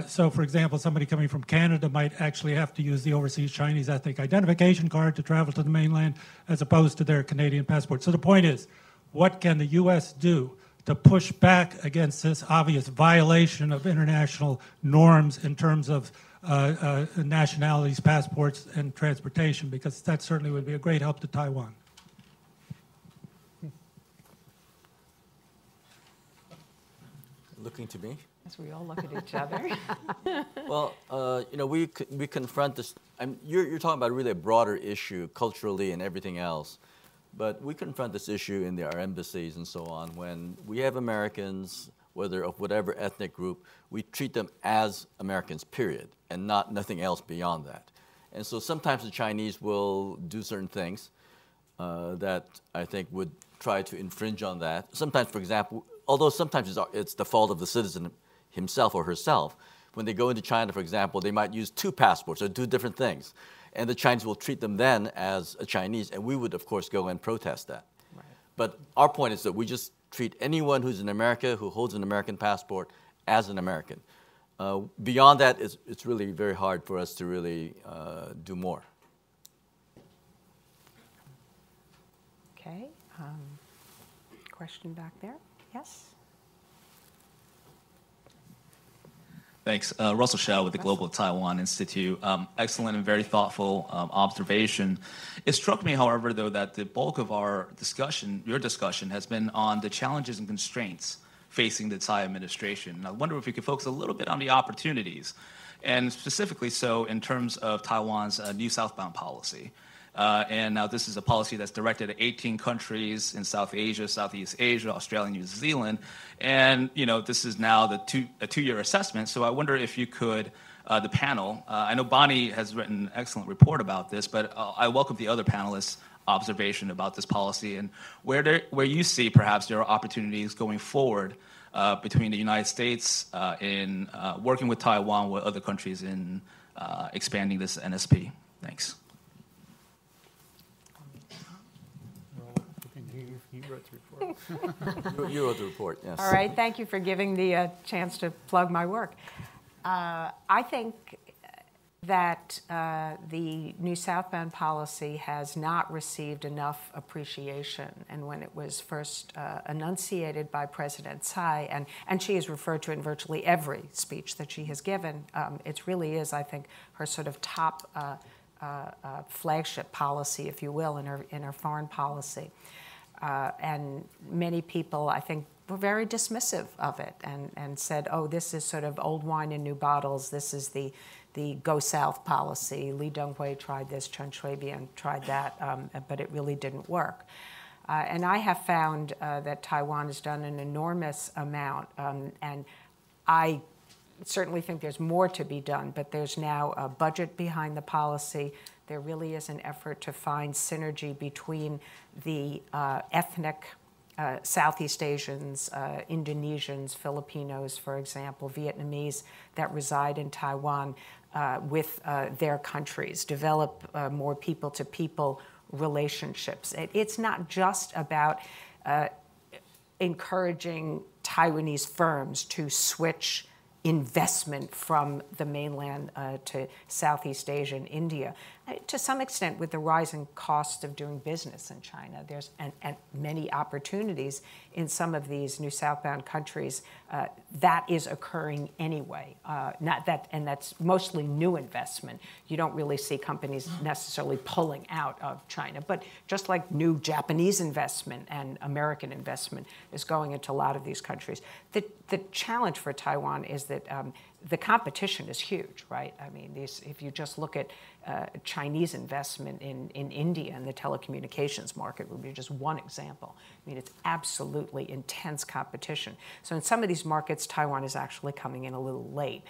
So, for example, somebody coming from Canada might actually have to use the overseas Chinese ethnic identification card to travel to the mainland as opposed to their Canadian passport. So the point is, what can the U.S. do to push back against this obvious violation of international norms in terms of nationalities, passports, and transportation? Because that certainly would be a great help to Taiwan. Looking to me? As we all look at each other. Well, we confront this. You're talking about really a broader issue culturally and everything else, but we confront this issue in our embassies and so on. When we have Americans, whether of whatever ethnic group, we treat them as Americans, period, and nothing else beyond that. And so sometimes the Chinese will do certain things that I think would try to infringe on that. Sometimes, for example, although sometimes it's the fault of the citizen himself or herself. When they go into China, for example, they might use 2 passports or do different things. And the Chinese will treat them then as a Chinese, and we would, of course, go and protest that. Right. But our point is that we just treat anyone who's in America, who holds an American passport, as an American. Beyond that, it's really very hard for us to really do more. Okay. Question back there? Yes? Thanks. Russell Shao with the Global Taiwan Institute. Excellent and very thoughtful observation. It struck me, however, though, that the bulk of our discussion, your discussion, has been on the challenges and constraints facing the Tsai administration. And I wonder if you could focus a little bit on the opportunities, and specifically so in terms of Taiwan's new southbound policy. And now this is a policy that's directed at 18 countries in South Asia, Southeast Asia, Australia, New Zealand. And, this is now a two-year assessment. So I wonder if you could, the panel, I know Bonnie has written an excellent report about this, but I welcome the other panelists' observation about this policy and where you see perhaps there are opportunities going forward between the United States in working with Taiwan with other countries in expanding this NSP. Thanks. You wrote the report. You wrote the report, yes. All right, thank you for giving the chance to plug my work. I think that the new southbound policy has not received enough appreciation. And when it was first enunciated by President Tsai, and she has referred to it in virtually every speech that she has given, it really is, I think, her sort of top flagship policy, if you will, in her foreign policy. And many people, I think, were very dismissive of it and said, oh, this is sort of old wine in new bottles. This is the go south policy. Li Donghui tried this, Chen Shui-bian tried that, but it really didn't work. And I have found that Taiwan has done an enormous amount, and I certainly think there's more to be done, but there's now a budget behind the policy. There really is an effort to find synergy between the ethnic Southeast Asians, Indonesians, Filipinos, for example, Vietnamese that reside in Taiwan with their countries, develop more people-to-people relationships. It's not just about encouraging Taiwanese firms to switch investment from the mainland to Southeast Asia and India. To some extent, with the rising cost of doing business in China, there's and many opportunities in some of these new southbound countries. That is occurring anyway. And that's mostly new investment. You don't really see companies necessarily pulling out of China, but just like new Japanese investment and American investment is going into a lot of these countries. The challenge for Taiwan is that the competition is huge, right? I mean, if you just look at Chinese investment in India and the telecommunications market would be just one example. I mean, it's absolutely intense competition. So in some of these markets, Taiwan is actually coming in a little late.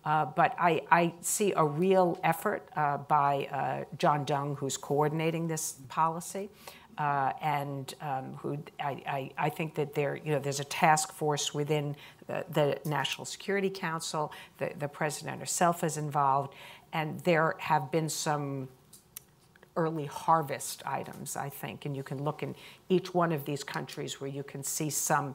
But I see a real effort by John Deng, who's coordinating this policy, and who I think that there's a task force within the National Security Council. The president herself is involved, and there have been some early harvest items, I think, and you can look in each one of these countries where you can see some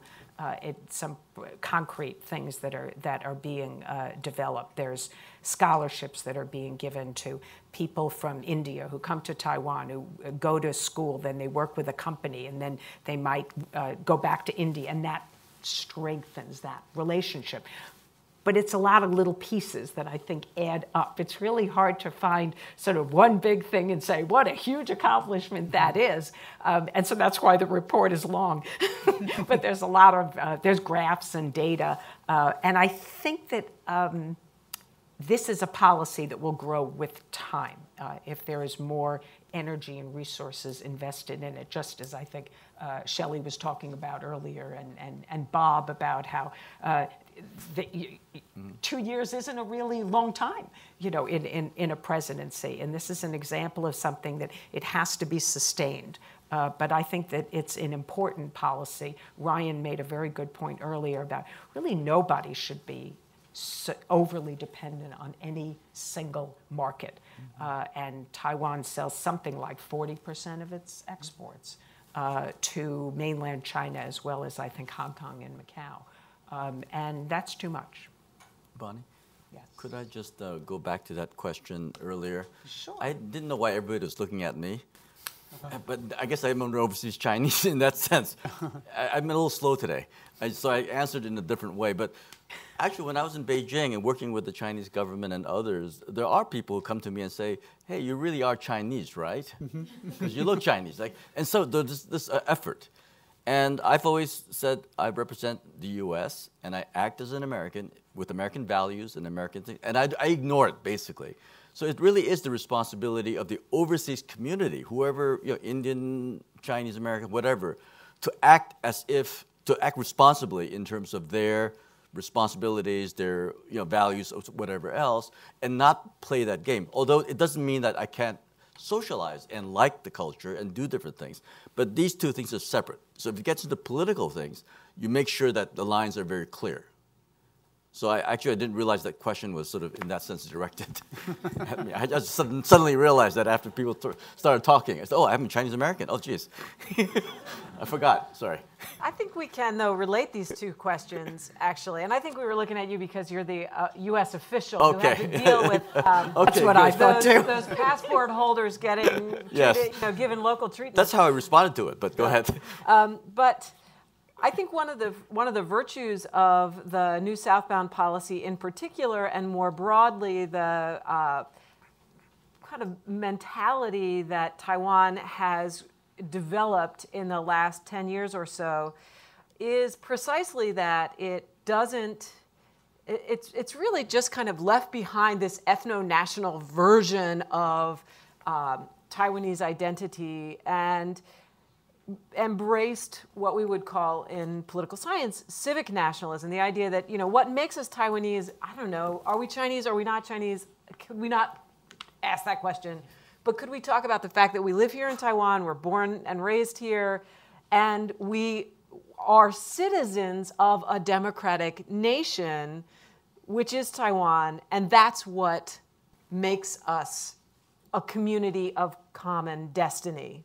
concrete things that are being developed. There's scholarships that are being given to people from India who come to Taiwan, who go to school, then they work with a company, and then they might go back to India, and that strengthens that relationship. But it's a lot of little pieces that I think add up. It's really hard to find sort of one big thing and say, what a huge accomplishment that is. And so that's why the report is long. But there's a lot of, there's graphs and data. And I think that this is a policy that will grow with time if there is more energy and resources invested in it, just as I think Shelley was talking about earlier, and Bob about how 2 years isn't a really long time, in a presidency. And this is an example of something that it has to be sustained. But I think that it's an important policy. Ryan made a very good point earlier about really nobody should be overly dependent on any single market. And Taiwan sells something like 40% of its exports to mainland China, as well as I think Hong Kong and Macau. And that's too much. Bonnie? Yes. Could I just go back to that question earlier? Sure. I didn't know why everybody was looking at me. But I guess I'm an overseas Chinese in that sense. I'm a little slow today. So I answered in a different way. But actually, when I was in Beijing and working with the Chinese government and others, there are people who come to me and say, hey, you really are Chinese, right? Because you look Chinese. And so there's this effort. And I've always said I represent the U.S. and I act as an American with American values and American things. And I ignore it, basically. So it really is the responsibility of the overseas community, whoever, Indian, Chinese, American, whatever, to act responsibly in terms of their responsibilities, their values, whatever else, and not play that game. Although it doesn't mean that I can't socialize and like the culture and do different things. But these two things are separate. So if it gets into political things, you make sure that the lines are very clear. So I didn't realize that question was sort of in that sense directed at me. I just suddenly realized that after people started talking. I said, oh, I'm Chinese American. Oh, geez. I forgot. Sorry. I think we can, though, relate these two questions, actually. And I think we were looking at you because you're the U.S. official who had to deal with that's what I thought, too. Those passport holders getting treated, given local treatment. That's how I responded to it, but go ahead. But I think one of the virtues of the new southbound policy in particular, and more broadly the kind of mentality that Taiwan has developed in the last 10 years or so, is precisely that it's really just kind of left behind this ethno-national version of Taiwanese identity and embraced what we would call in political science civic nationalism, the idea that, what makes us Taiwanese, I don't know, are we Chinese, are we not Chinese? Could we not ask that question? But could we talk about the fact that we live here in Taiwan, we're born and raised here, and we are citizens of a democratic nation, which is Taiwan, and that's what makes us a community of common destiny.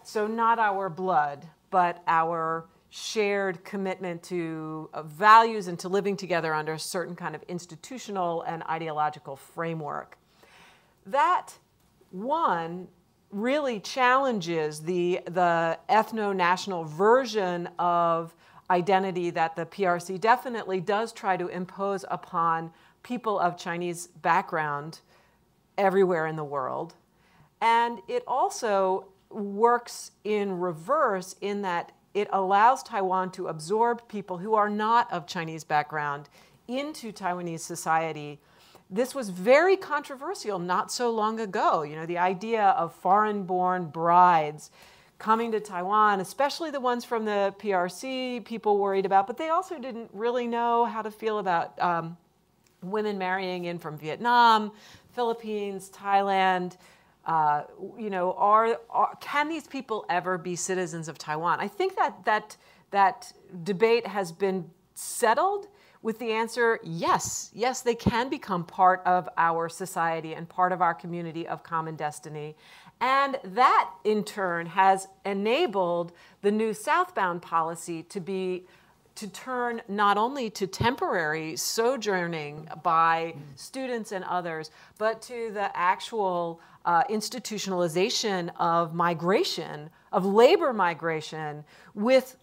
So not our blood, but our shared commitment to values and to living together under a certain kind of institutional and ideological framework. That, one, really challenges the ethno-national version of identity that the PRC definitely does try to impose upon people of Chinese background everywhere in the world. And it also works in reverse in that it allows Taiwan to absorb people who are not of Chinese background into Taiwanese society, this was very controversial not so long ago. You know, the idea of foreign-born brides coming to Taiwan, especially the ones from the PRC, people worried about, but they also didn't really know how to feel about women marrying in from Vietnam, Philippines, Thailand. You know, can these people ever be citizens of Taiwan? I think that debate has been settled with the answer, yes. Yes, they can become part of our society and part of our community of common destiny. And that, in turn, has enabled the new southbound policy to turn not only to temporary sojourning by students and others, but to the actual institutionalization of migration, of labor migration, with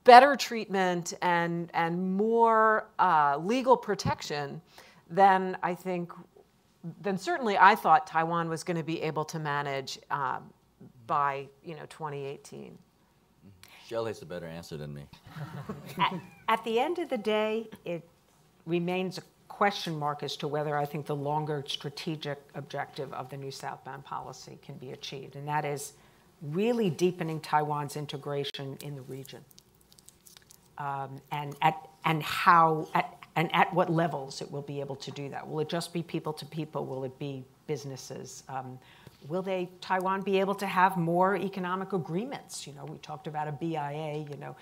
better treatment and more legal protection than certainly I thought Taiwan was going to be able to manage by 2018. Shell has a better answer than me. At the end of the day, it remains a question mark as to whether I think the longer strategic objective of the new southbound policy can be achieved, and that is really deepening Taiwan's integration in the region. And at what levels it will be able to do that. Will it just be people to people? Will it be businesses? Will Taiwan be able to have more economic agreements? You know, we talked about a BIA. You know,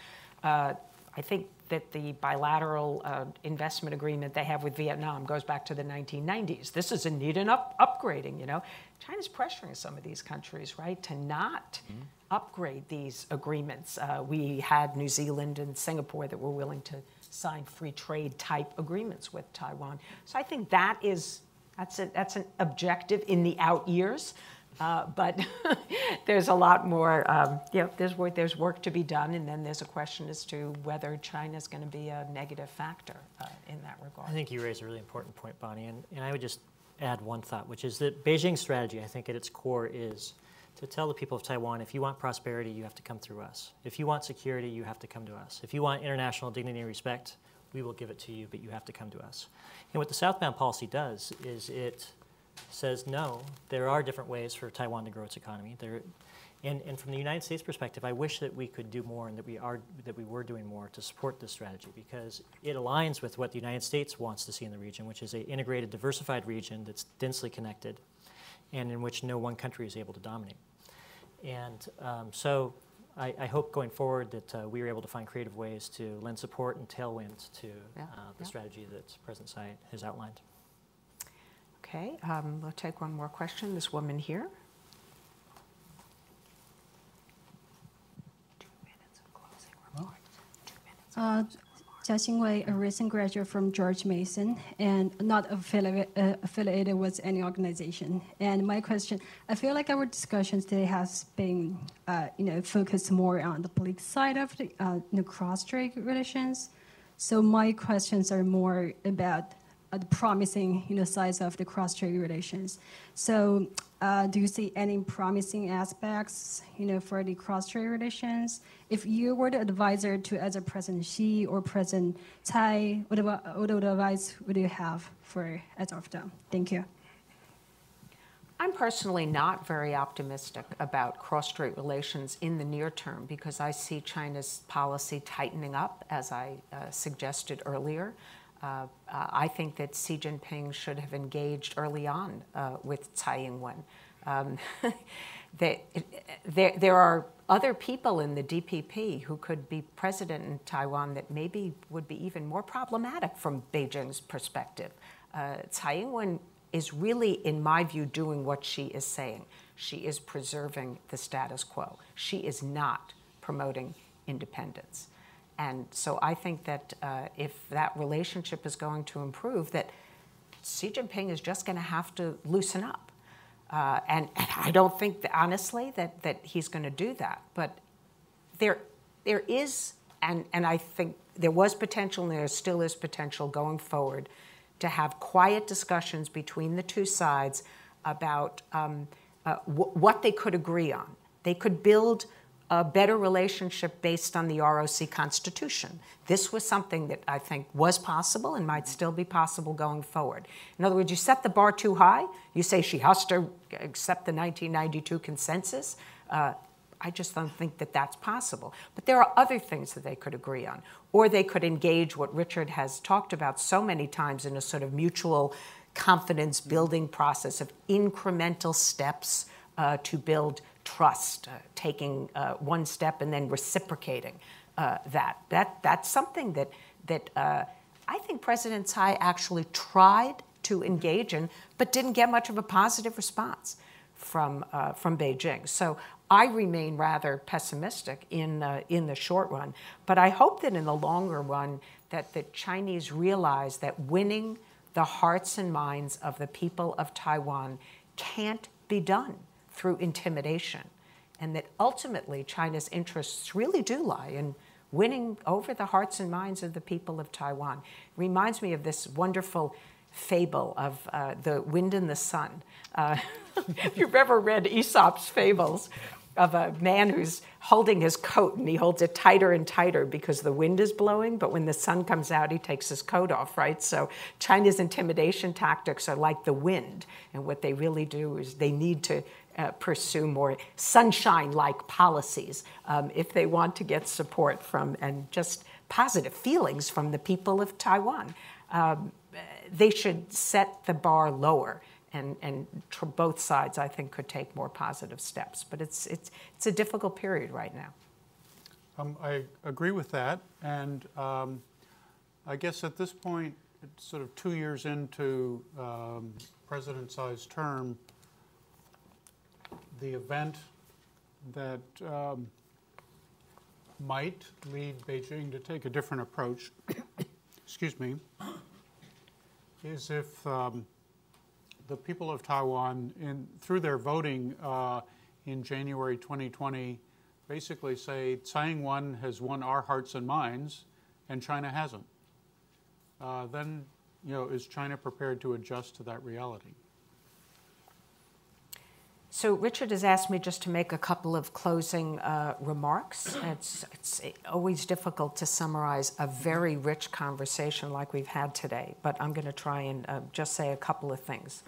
I think that the bilateral investment agreement they have with Vietnam goes back to the 1990s. This is in need of upgrading. You know, China's pressuring some of these countries, right, to not upgrade these agreements. We had New Zealand and Singapore that were willing to sign free trade type agreements with Taiwan. So I think that's an objective in the out years, but there's a lot more. There's work to be done, and then there's a question as to whether China's going to be a negative factor in that regard. I think you raise a really important point, Bonnie, and I would just add one thought, which is that Beijing's strategy, I think at its core, is to tell the people of Taiwan, if you want prosperity, you have to come through us. If you want security, you have to come to us. If you want international dignity and respect, we will give it to you, but you have to come to us. And what the southbound policy does is it says, no, there are different ways for Taiwan to grow its economy. And from the United States perspective, I wish that we could do more and that we were doing more to support this strategy, because it aligns with what the United States wants to see in the region, which is an integrated, diversified region that's densely connected and in which no one country is able to dominate. And so I hope going forward that we are able to find creative ways to lend support and tailwinds to the strategy that President Tsai has outlined. Okay, we'll take one more question. This woman here. 2 minutes of closing remarks. Jia Xingwei, a recent graduate from George Mason and not affiliated with any organization. And my question, I feel like our discussions today has been, focused more on the political side of the cross-strait relations. So my questions are more about the promising, sides of the cross-strait relations. So do you see any promising aspects, for the cross-strait relations? If you were the advisor to either President Xi or President Tsai, what advice would you have for either of them? Thank you. I'm personally not very optimistic about cross-strait relations in the near term because I see China's policy tightening up, as I suggested earlier. I think that Xi Jinping should have engaged early on with Tsai Ing-wen. There are other people in the DPP who could be president in Taiwan that maybe would be even more problematic from Beijing's perspective. Tsai Ing-wen is really, in my view, doing what she is saying. She is preserving the status quo. She is not promoting independence. And so I think that if that relationship is going to improve, that Xi Jinping is just going to have to loosen up. And I don't think, that, honestly, that he's going to do that. But there is, and I think there was potential and there still is potential going forward to have quiet discussions between the two sides about what they could agree on. They could build a better relationship based on the ROC Constitution. This was something that I think was possible and might still be possible going forward. In other words, you set the bar too high, you say she has to accept the 1992 consensus. I just don't think that that's possible. But there are other things that they could agree on. Or they could engage what Richard has talked about so many times in a sort of mutual confidence building process of incremental steps to build trust, taking one step and then reciprocating that. That's something that I think President Tsai actually tried to engage in, but didn't get much of a positive response from Beijing. So I remain rather pessimistic in the short run, but I hope that in the longer run that the Chinese realize that winning the hearts and minds of the people of Taiwan can't be done through intimidation, and that ultimately China's interests really do lie in winning over the hearts and minds of the people of Taiwan. It reminds me of this wonderful fable of the wind and the sun. If you've ever read Aesop's fables of a man who's holding his coat and he holds it tighter and tighter because the wind is blowing, but when the sun comes out, he takes his coat off, right? So China's intimidation tactics are like the wind, and what they really do is they need to pursue more sunshine-like policies if they want to get support from and just positive feelings from the people of Taiwan. They should set the bar lower, and both sides, I think, could take more positive steps. But it's a difficult period right now. I agree with that, and I guess at this point, it's sort of 2 years into President Tsai's term, the event that might lead Beijing to take a different approach, excuse me, is if the people of Taiwan, through their voting in January 2020, basically say Tsai Ing-wen has won our hearts and minds, and China hasn't. Then, is China prepared to adjust to that reality? So Richard has asked me just to make a couple of closing remarks. It's always difficult to summarize a very rich conversation like we've had today, but I'm going to try and just say a couple of things.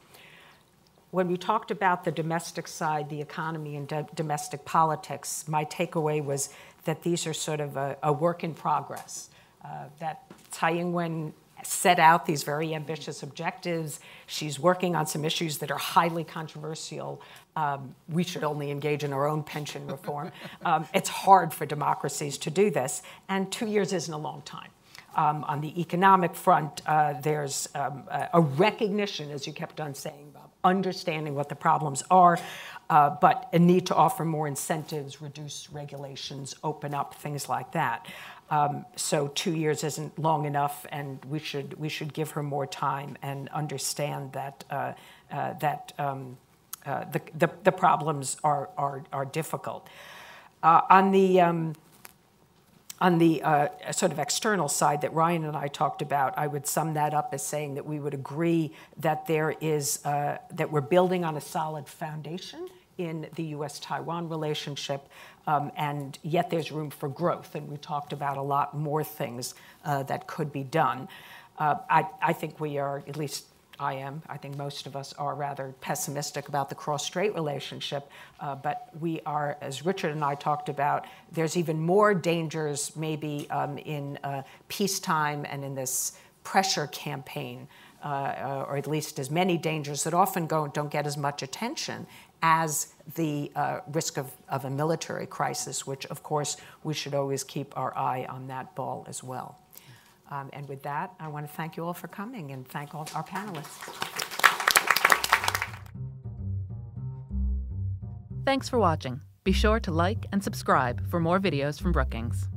When we talked about the domestic side, the economy and domestic politics, my takeaway was that these are sort of a work in progress, that Tsai Ing-wen set out these very ambitious objectives. She's working on some issues that are highly controversial. We should only engage in our own pension reform. It's hard for democracies to do this, and 2 years isn't a long time. On the economic front, there's a recognition, as you kept on saying, Bob, understanding what the problems are, but a need to offer more incentives, reduce regulations, open up, things like that. So 2 years isn't long enough, and we should give her more time and understand that the problems are difficult. On the sort of external side that Ryan and I talked about, I would sum that up as saying that we would agree that that we're building on a solid foundation in the U.S.-Taiwan relationship, and yet there's room for growth. And we talked about a lot more things that could be done. I think we are, at least I am, I think most of us are rather pessimistic about the cross-Strait relationship, but we are, as Richard and I talked about, there's even more dangers maybe in peacetime and in this pressure campaign, or at least as many dangers that often don't get as much attention as the risk of a military crisis, which, of course, we should always keep our eye on that ball as well. And with that, I want to thank you all for coming and thank all our panelists. Thanks for watching. Be sure to like and subscribe for more videos from Brookings.